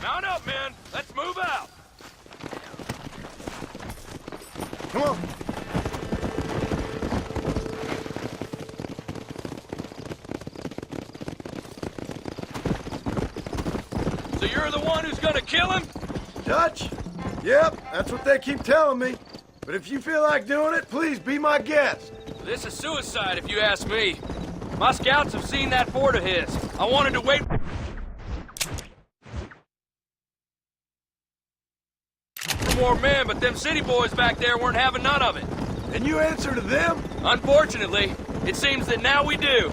Mount up, men! Let's move out! Come on. So you're the one who's gonna kill him? Dutch? Yep, that's what they keep telling me. But if you feel like doing it, please be my guest. This is suicide, if you ask me. My scouts have seen that fort of his. I wanted to wait for more men, but them city boys back there weren't having none of it. And you answer to them? Unfortunately, it seems that now we do.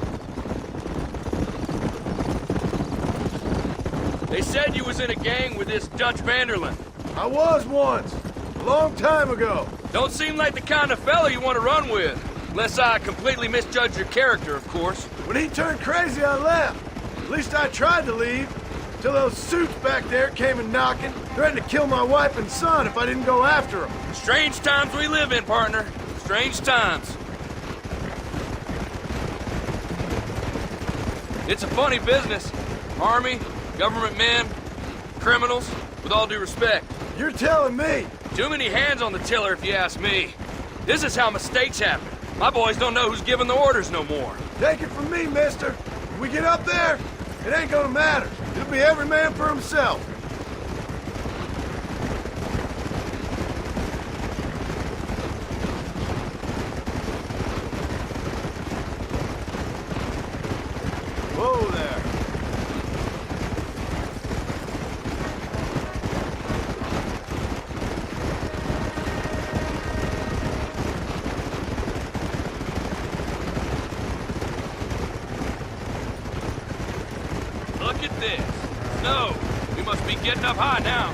They said you was in a gang with this Dutch Vanderlyn. I was once. A long time ago. Don't seem like the kind of fella you want to run with. Unless I completely misjudge your character, of course. When he turned crazy, I left. At least I tried to leave. Till those suits back there came and knocking, threatened to kill my wife and son if I didn't go after them. Strange times we live in, partner. Strange times. It's a funny business. Army, government men, criminals, with all due respect. You're telling me? Too many hands on the tiller, if you ask me. This is how mistakes happen. My boys don't know who's giving the orders no more. Take it from me, mister. When we get up there, it ain't gonna matter. It'll be every man for himself. Whoa there. Look at this. Snow. We must be getting up high now.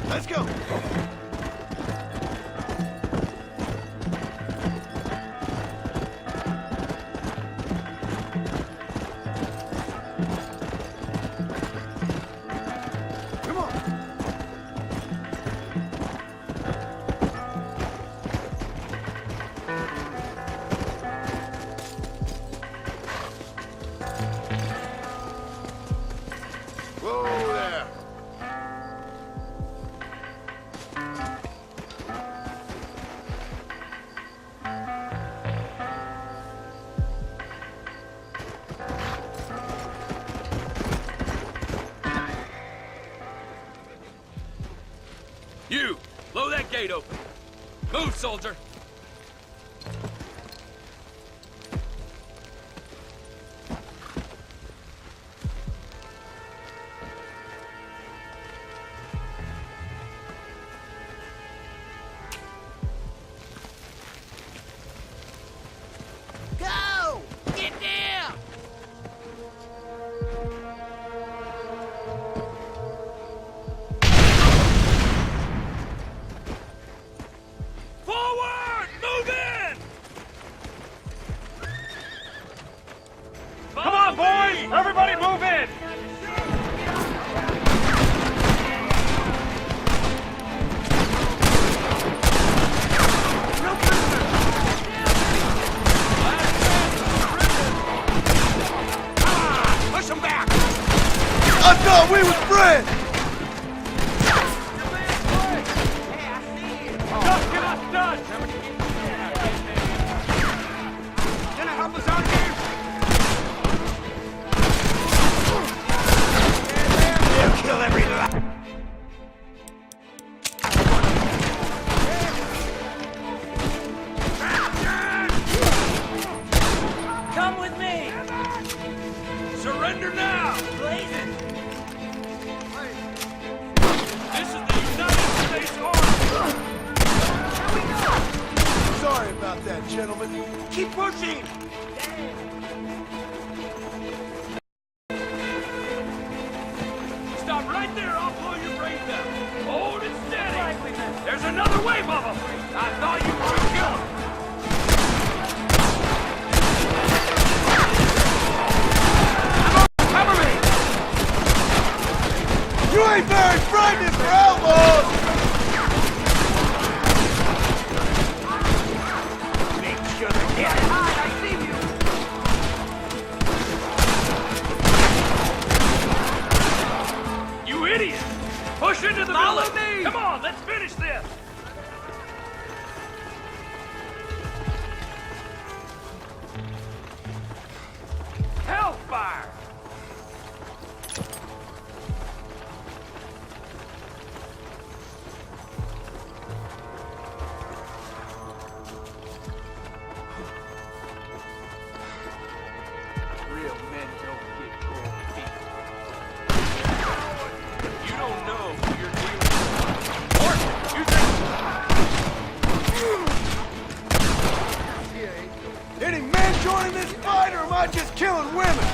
Let's go. Come on. Whoa there. You, blow that gate open. Move, soldier. Go! Get down! Forward! Move in! Come on, boys! Everybody move in! Push him back! I thought we was friends! Just get us done! Gonna help us out here? They'll kill every last. Come with me! Surrender now! Blazing! This is the United States Army! Sorry about that, gentlemen. Keep pushing! Stop right there, I'll blow your brains out. Hold it steady. There's another way, Bubba. I thought you were a killer. Cover me! You ain't very frightened for outlaws! Make sure they're dead. Hide, I see you! You idiot! Push into the Follow building. me! Come on, let's finish this. Hellfire! Real men don't get cold feet. You don't know who you're dealing with. Horton, you think... Any men joining this fight, or am I just killing women?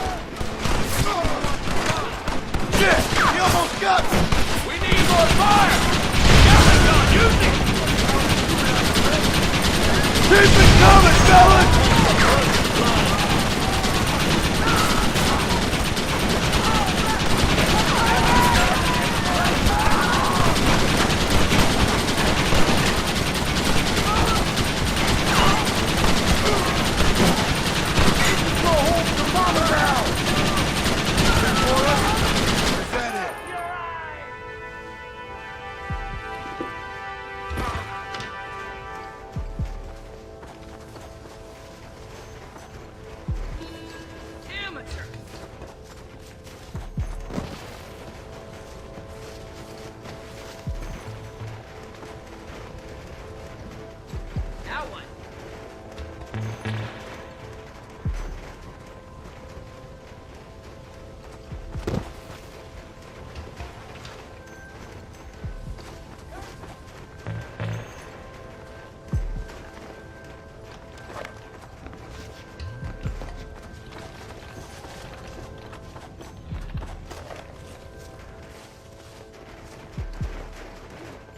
Shit! He almost got me! We need more fire! Gatling gun, use it! Keep it coming, fellas!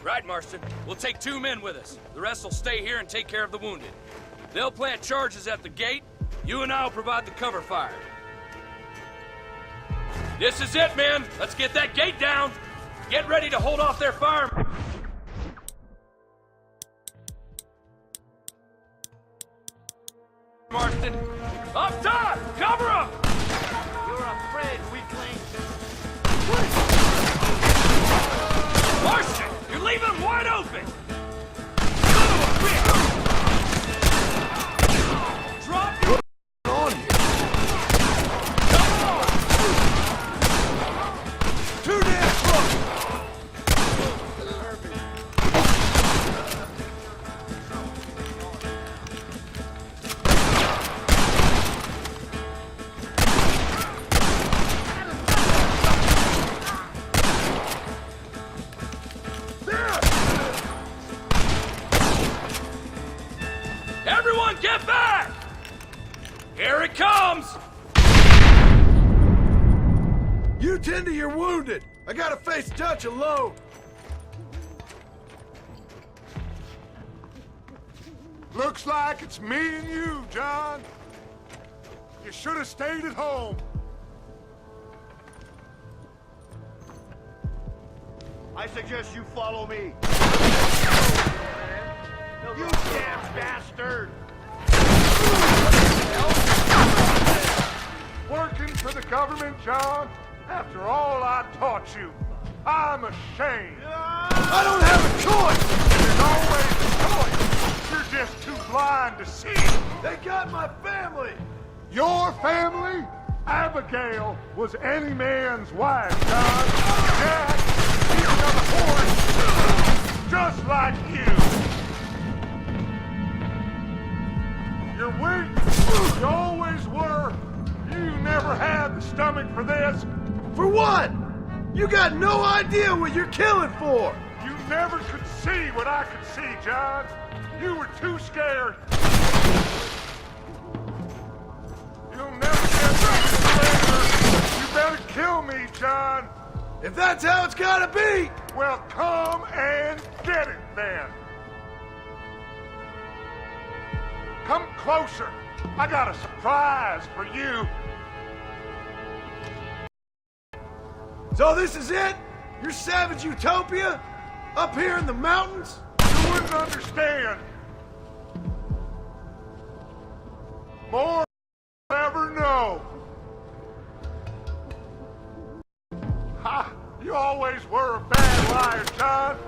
Right, Marston. We'll take 2 men with us. The rest will stay here and take care of the wounded. They'll plant charges at the gate. You and I will provide the cover fire. This is it, men. Let's get that gate down. Get ready to hold off their fire. Marston, up top! Cover them! You're afraid, weakling. Marston, you're leaving them wide open! Drop your on. Come on! Too damn close. Everyone get back! Here it comes! You tend to your wounded. I gotta face Dutch alone. Looks like it's me and you, John. You should have stayed at home. I suggest you follow me. You damn bastard! Working for the government, John? After all I taught you, I'm ashamed. I don't have a choice. There's always a choice. You're just too blind to see it. They got my family. Your family? Abigail was any man's wife, John. Jack, he's another horse, just like you. You're weak. You always were. You never had the stomach for this. For what? You got no idea what you're killing for. You never could see what I could see, John. You were too scared. You'll never get me. You better kill me, John. If that's how it's gotta be. Well, come and get it then. Come closer. I got a surprise for you. So this is it? Your savage utopia? Up here in the mountains? You wouldn't understand. More than you'll ever know. Ha! You always were a bad liar, John.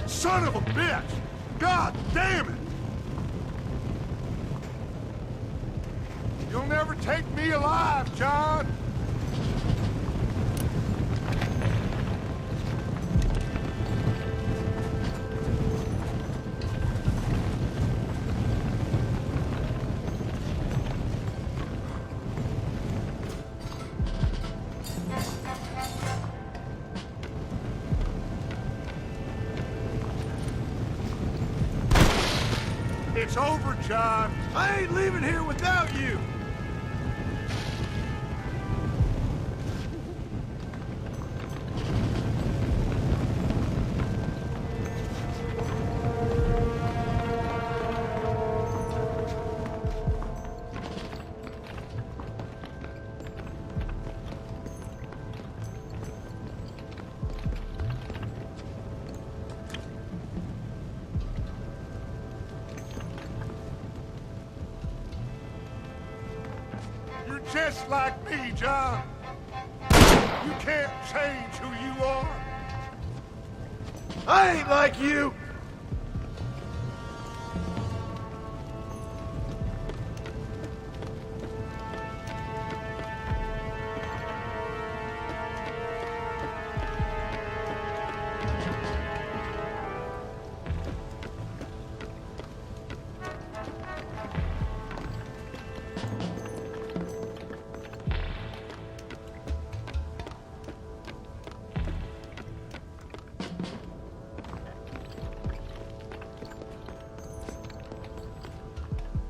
Son of a bitch! God damn it! You'll never take me alive, John! It's over, John. I ain't leaving here without you. Just like me, John. You can't change who you are. I ain't like you!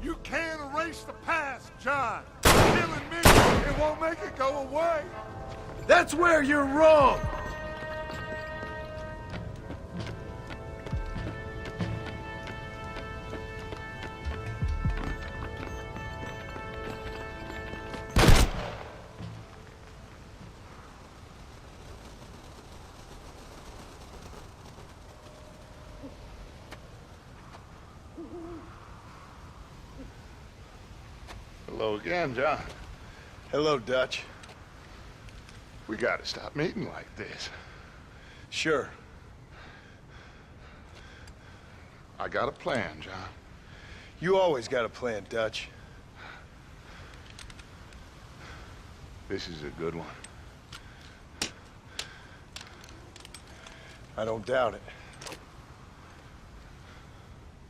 You can't erase the past, John. Killing me, it won't make it go away. That's where you're wrong! Hello again, John. Hello, Dutch. We gotta stop meeting like this. Sure. I got a plan, John. You always got a plan, Dutch. This is a good one. I don't doubt it.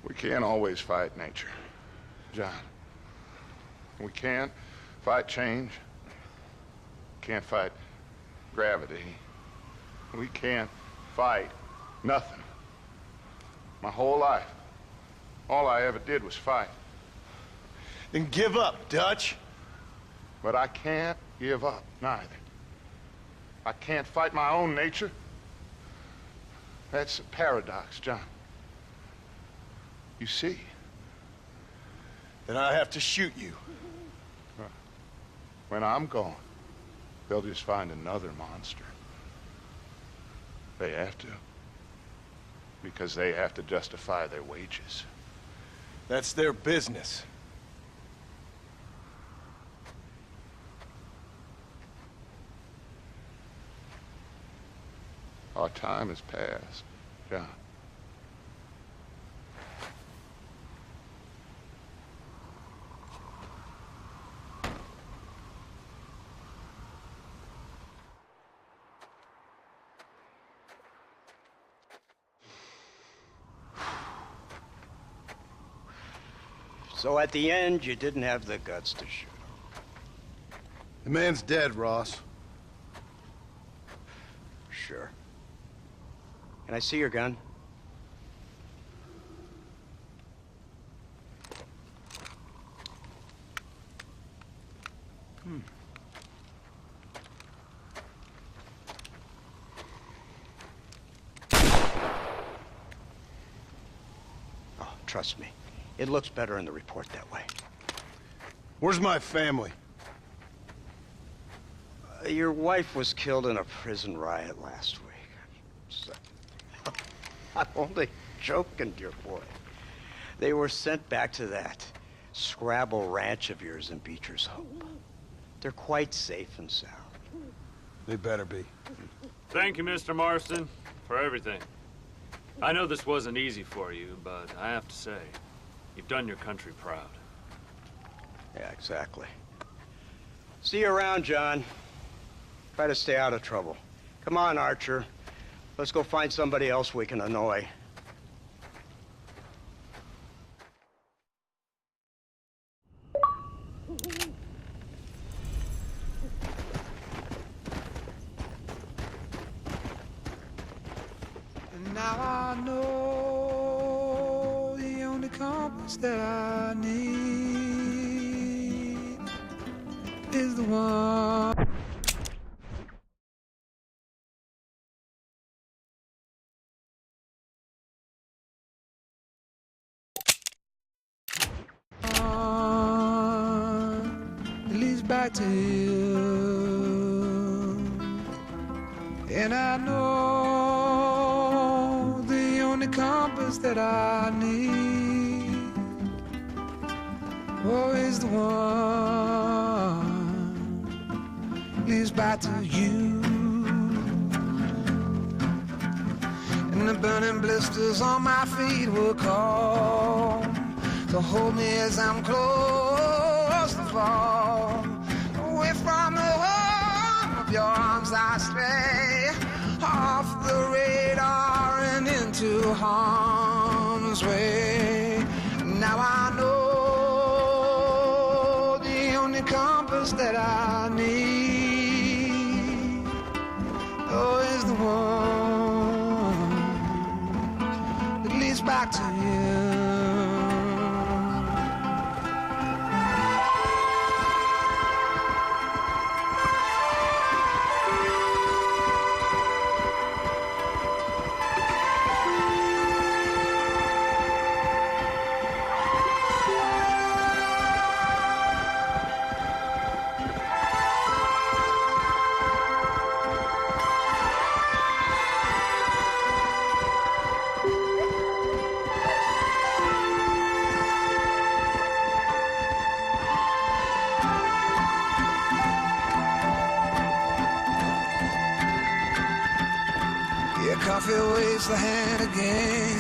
We can't always fight nature, John. We can't fight change. Can't fight gravity. We can't fight nothing. My whole life, all I ever did was fight. Then give up, Dutch. But I can't give up, neither. I can't fight my own nature. That's a paradox, John. You see? Then I have to shoot you. When I'm gone, they'll just find another monster. They have to. Because they have to justify their wages. That's their business. Our time has passed, John. So at the end, you didn't have the guts to shoot him. The man's dead, Ross. Sure. Can I see your gun? Oh, trust me. It looks better in the report that way. Where's my family? Your wife was killed in a prison riot last week. I'm only joking, dear boy. They were sent back to that Scrabble ranch of yours in Beecher's Hope. They're quite safe and sound. They better be. Thank you, Mr. Marston, for everything. I know this wasn't easy for you, but I have to say, you've done your country proud. Yeah, exactly. See you around, John. Try to stay out of trouble. Come on, Archer. Let's go find somebody else we can annoy. And now I know the only compass that I need is the one. It leads back to you, and I know the only compass that I need, oh, is the one leads back to you. And and the burning blisters on my feet will call to hold me as I'm close to fall. Away from the home of your arms I stray, off the radar and into harm's way. Now I know the only compass that I need, oh, is the one that leads back to you. Coffee waves the hand again,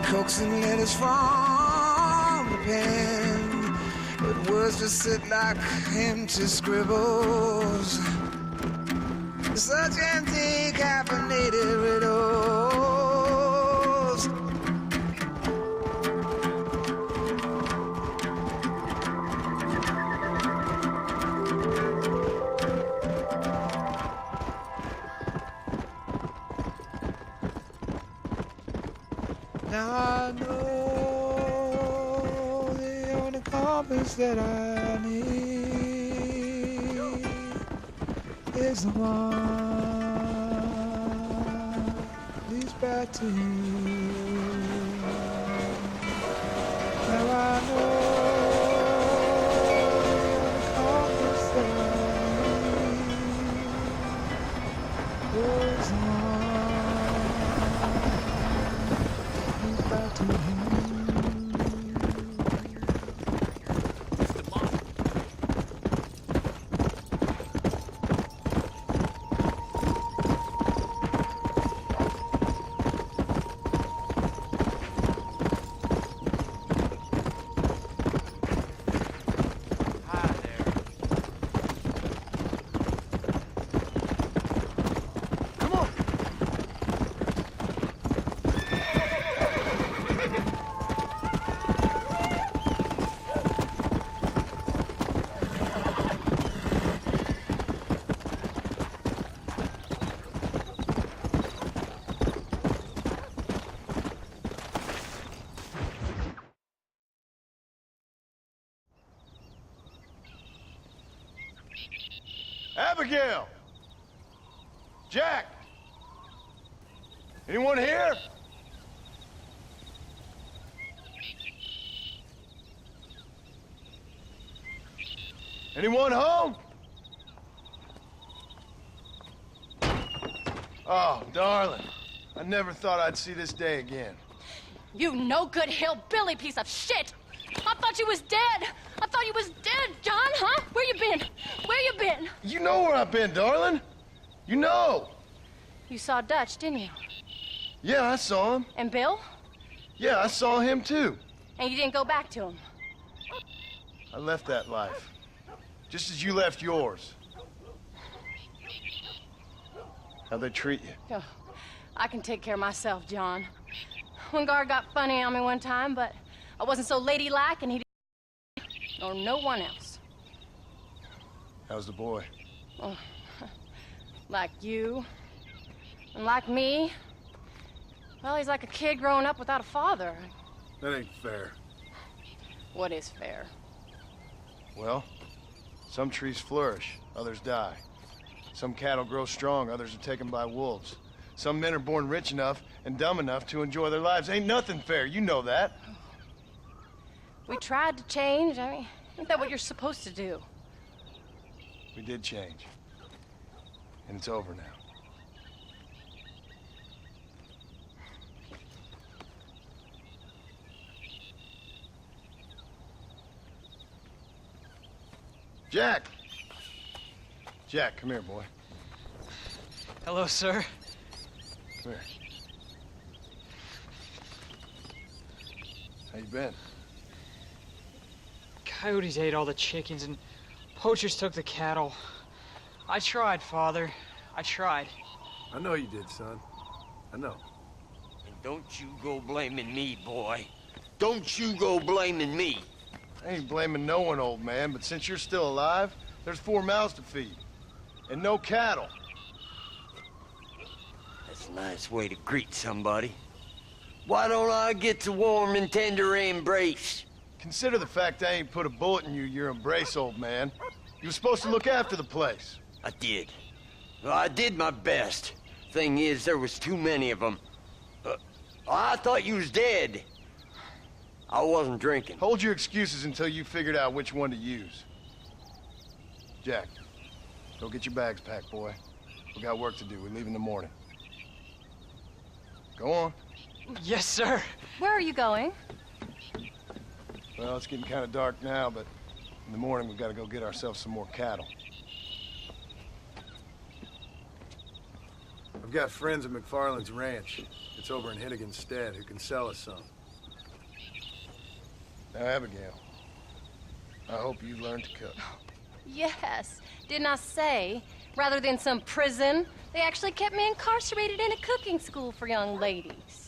coaxing letters from the pen, but words just sit like empty scribbles, such empty caffeinated riddles. Now I know the only compass that I need is the one that leads back to you. Now I know the compass that I need is the one. Abigail! Jack! Anyone here? Anyone home? Oh, darling. I never thought I'd see this day again. You no good hillbilly piece of shit! I thought you was dead! I thought you was dead, John, huh? Where you been? Where you been? You know where I've been, darling. You know. You saw Dutch, didn't you? Yeah, I saw him. And Bill? Yeah, I saw him too. And you didn't go back to him? I left that life. Just as you left yours. How'd they treat you? Oh, I can take care of myself, John. One guard got funny on me one time, but I wasn't so ladylike and he didn't, or no one else. How's the boy? Oh, like you, and like me. Well, he's like a kid growing up without a father. That ain't fair. What is fair? Well, some trees flourish, others die. Some cattle grow strong, others are taken by wolves. Some men are born rich enough and dumb enough to enjoy their lives. Ain't nothing fair, you know that. We tried to change. I mean, ain't that what you're supposed to do? We did change. And it's over now. Jack! Jack, come here, boy. Hello, sir. Come here. How you been? Coyotes ate all the chickens and poachers took the cattle. I tried, Father. I tried. I know you did, son. I know. And don't you go blaming me, boy. Don't you go blaming me. I ain't blaming no one, old man, but since you're still alive, there's 4 mouths to feed. And no cattle. That's a nice way to greet somebody. Why don't I get the warm and tender embrace? Consider the fact I ain't put a bullet in your embrace, old man. You were supposed to look after the place. I did. Well, I did my best. Thing is, there was too many of them. I thought you was dead. I wasn't drinking. Hold your excuses until you figured out which one to use. Jack, go get your bags packed, boy. We got work to do. We leave in the morning. Go on. Yes, sir. Where are you going? Well, it's getting kind of dark now, but in the morning we've got to go get ourselves some more cattle. I've got friends at McFarland's ranch. It's over in Hennigan's Stead who can sell us some. Now, Abigail, I hope you learned to cook. Yes. Didn't I say, rather than some prison, they actually kept me incarcerated in a cooking school for young ladies.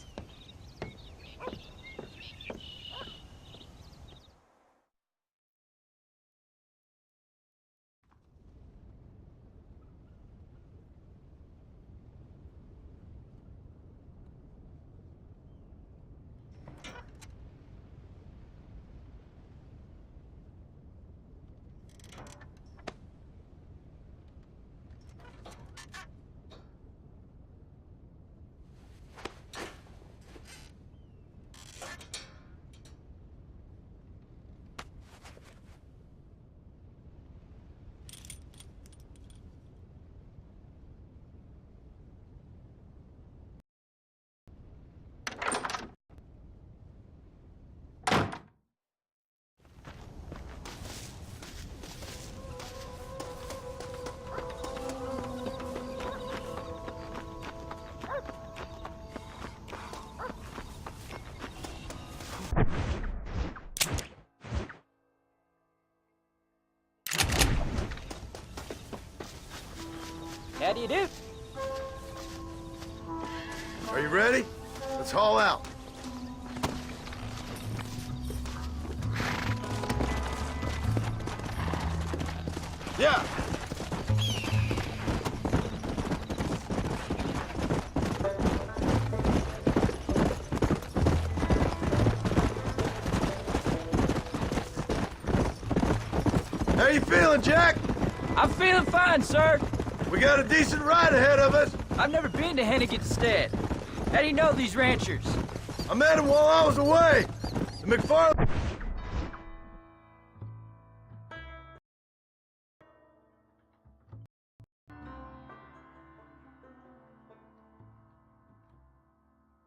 How do you do? Are you ready? Let's haul out. Yeah. How you feeling, Jack? I'm feeling fine, sir. We got a decent ride ahead of us. I've never been to Hennigan's Stead. How do you know these ranchers? I met them while I was away. The McFarland...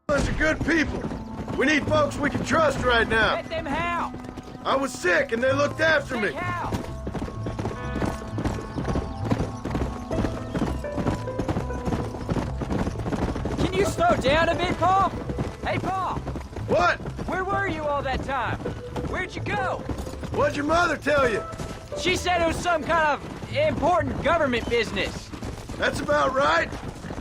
bunch of good people. We need folks we can trust right now. Met them how? I was sick and they looked after me. How? Can you slow down a bit, Paul? Hey, Paul. What? Where were you all that time? Where'd you go? What'd your mother tell you? She said it was some kind of important government business. That's about right.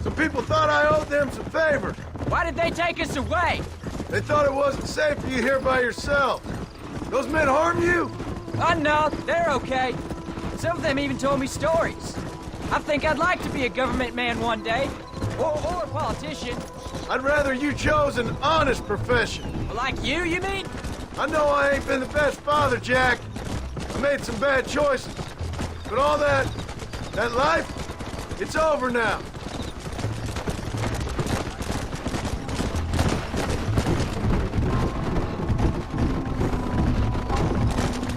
Some people thought I owed them some favor. Why did they take us away? They thought it wasn't safe for you here by yourself. Those men harm you? Oh, no, they're okay. Some of them even told me stories. I think I'd like to be a government man one day. Or a politician. I'd rather you chose an honest profession. Like you mean? I know I ain't been the best father, Jack. I made some bad choices. But all that life, it's over now.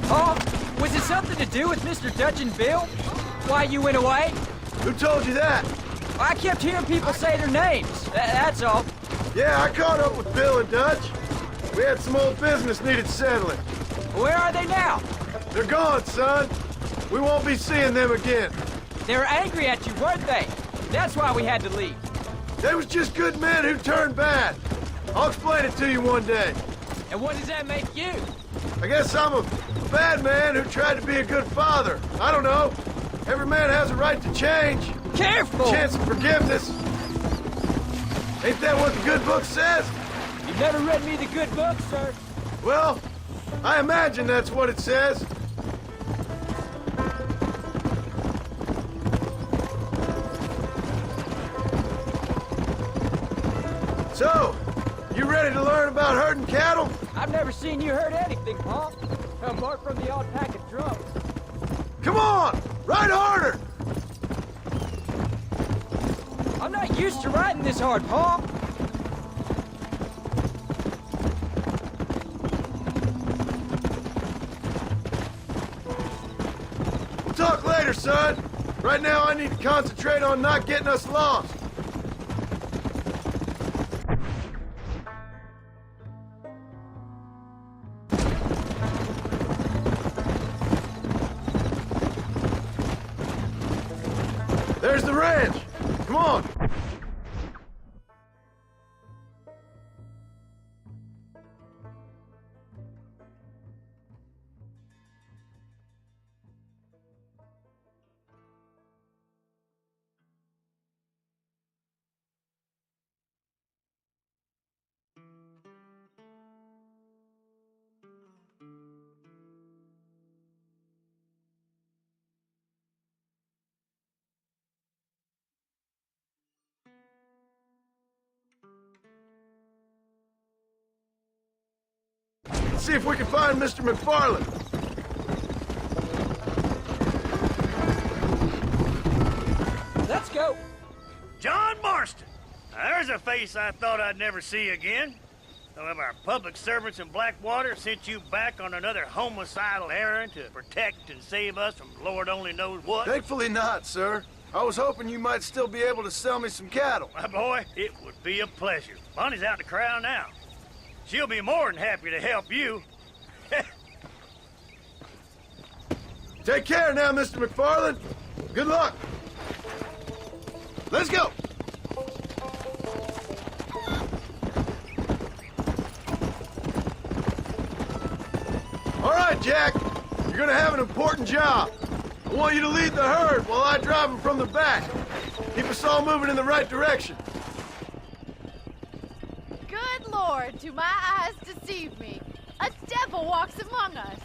Oh, was it something to do with Mr. Dutch and Bill? Why you went away? Who told you that? I kept hearing people say their names. That's all. Yeah, I caught up with Bill and Dutch. We had some old business needed settling. Where are they now? They're gone, son. We won't be seeing them again. They were angry at you, weren't they? That's why we had to leave. They was just good men who turned bad. I'll explain it to you one day. And what does that make you? I guess I'm a bad man who tried to be a good father. I don't know. Every man has a right to change. Careful! Chance of forgiveness. Ain't that what the good book says? You've never read me the good book, sir. Well, I imagine that's what it says. So, you ready to learn about herding cattle? I've never seen you hurt anything, Pa. Apart from the odd pack of drums. Come on! Ride harder! I'm not used to riding this hard, Pa. We'll talk later, son. Right now, I need to concentrate on not getting us lost. There's the ranch. Come on. Let's see if we can find Mr. McFarland. Let's go. John Marston. Now, there's a face I thought I'd never see again. Some of our public servants in Blackwater sent you back on another homicidal errand to protect and save us from Lord only knows what. Thankfully not, sir. I was hoping you might still be able to sell me some cattle. My boy, it would be a pleasure. Bonnie's out in the crowd now. She'll be more than happy to help you. Take care now, Mr. McFarland. Good luck. Let's go. All right, Jack. You're gonna have an important job. I want you to lead the herd while I drive them from the back. Keep us all moving in the right direction. Good Lord, do my eyes deceive me? A devil walks among us.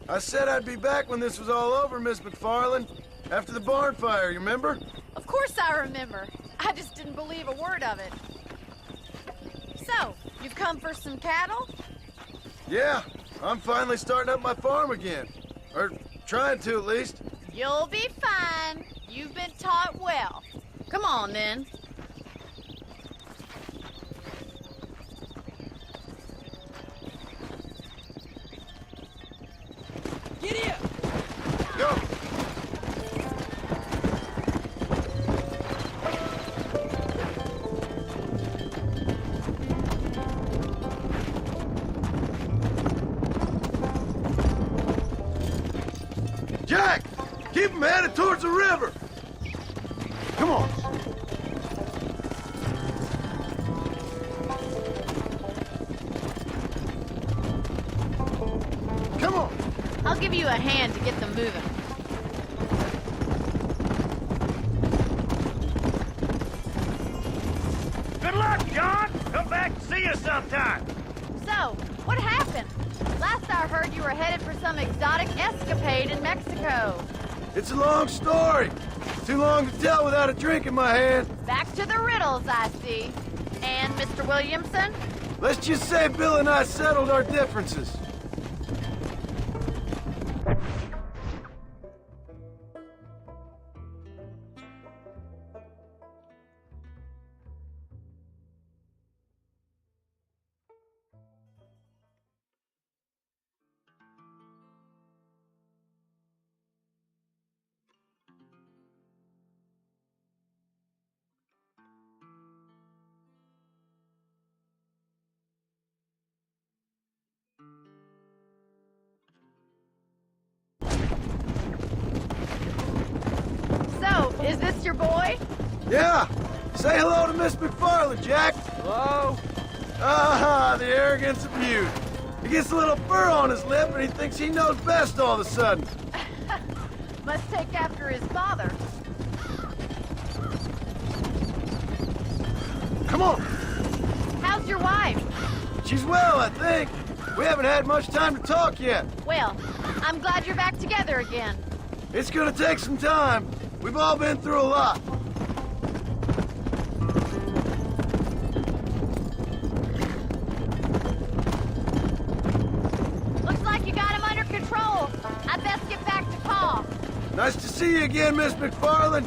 I said I'd be back when this was all over, Miss McFarland. After the barn fire, you remember? Of course I remember. I just didn't believe a word of it. So, you've come for some cattle? Yeah, I'm finally starting up my farm again. Or trying to, at least. You'll be fine. You've been taught well. Come on, then. Giddy up! Go! Jack! Keep them headed towards the river! Come on! Come on! I'll give you a hand to get them moving. Good luck, John. Come back and see us sometime. So, what happened? Last I heard you were headed for some exotic escapade in Mexico. It's a long story. Too long to tell without a drink in my hand. Back to the riddles, I see. And Mr. Williamson? Let's just say Bill and I settled our differences. So, is this your boy? Yeah, Say hello to Miss McFarland, Jack. Hello? Ah, the arrogance of youth. He gets a little fur on his lip and he thinks he knows best all of a sudden. Must take after his father. Come on. How's your wife? She's well, I think. We haven't had much time to talk yet. Well, I'm glad you're back together again. It's gonna take some time. We've all been through a lot. Looks like you got him under control. I'd best get back to Pa. Nice to see you again, Miss McFarland.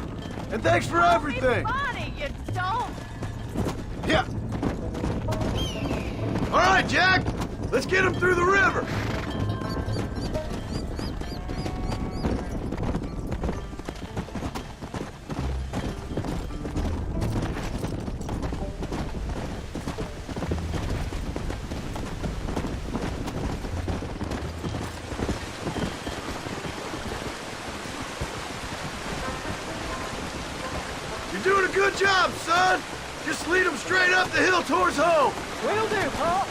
And thanks for everything. Funny, you don't. Yeah. All right, Jack. Let's get him through the river. You're doing a good job, son. Just lead him straight up the hill towards home. Will do, Pa.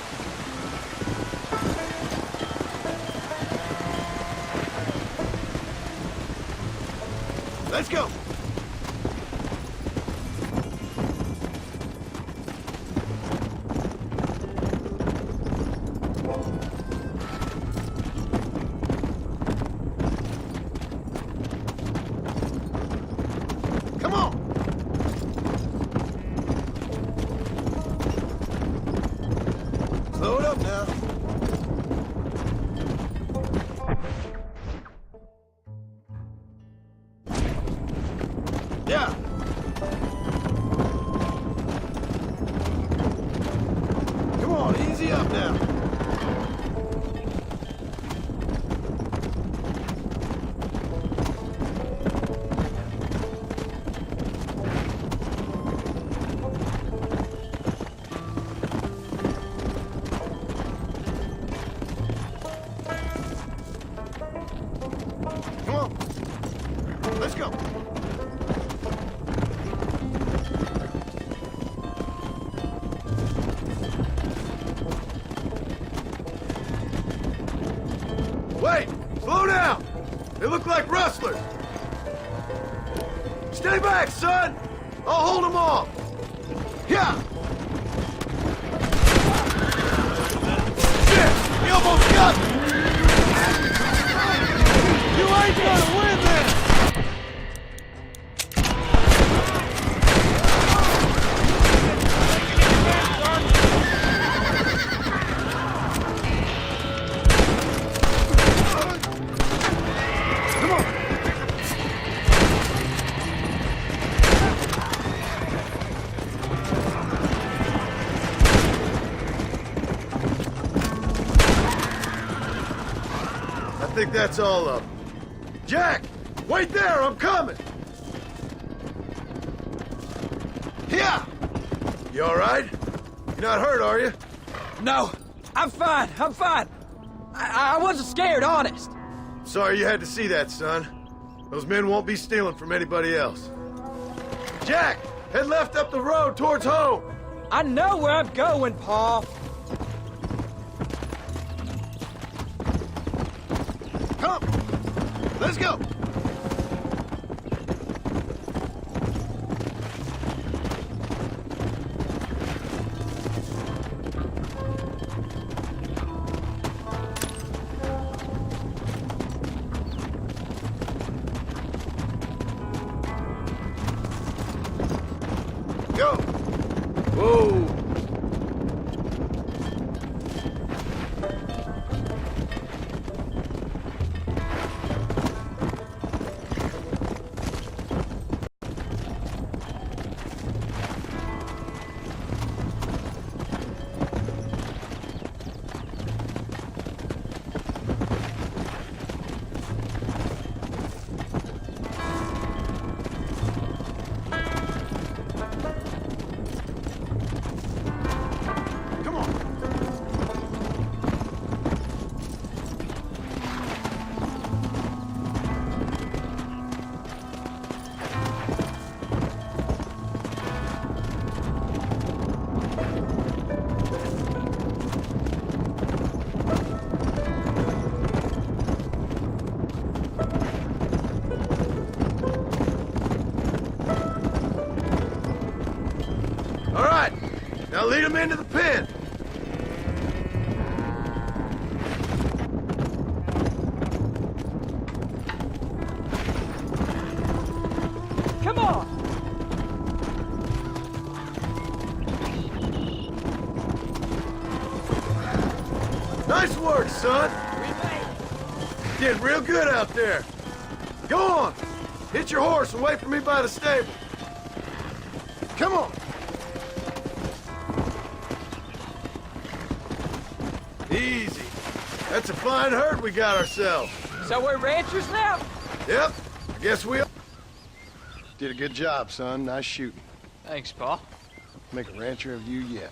Let's go. Come on. Slow it up now. Yeah. Come on, easy up now. Come on. Let's go. Wait! Slow down! They look like rustlers! Stay back, son! I'll hold them off! Yeah! Shit! You almost got me! You ain't gonna win this! I think that's all of them. Jack! Wait there! I'm coming! Yeah! You all right? You're not hurt, are you? No, I'm fine. I'm fine. I wasn't scared, honest. Sorry you had to see that, son. Those men won't be stealing from anybody else. Jack! Head left up the road towards home! I know where I'm going, Pa. Come! Let's go! Go! Whoa! right. Now lead them into the pen. Come on! Nice work, son. Did real good out there. Go on. Hit your horse and wait for me by the stable. Come on. Easy. That's a fine herd we got ourselves. So we're ranchers now? Yep. I guess we are. Did a good job, son. Nice shooting. Thanks, Pa. Make a rancher of you yet.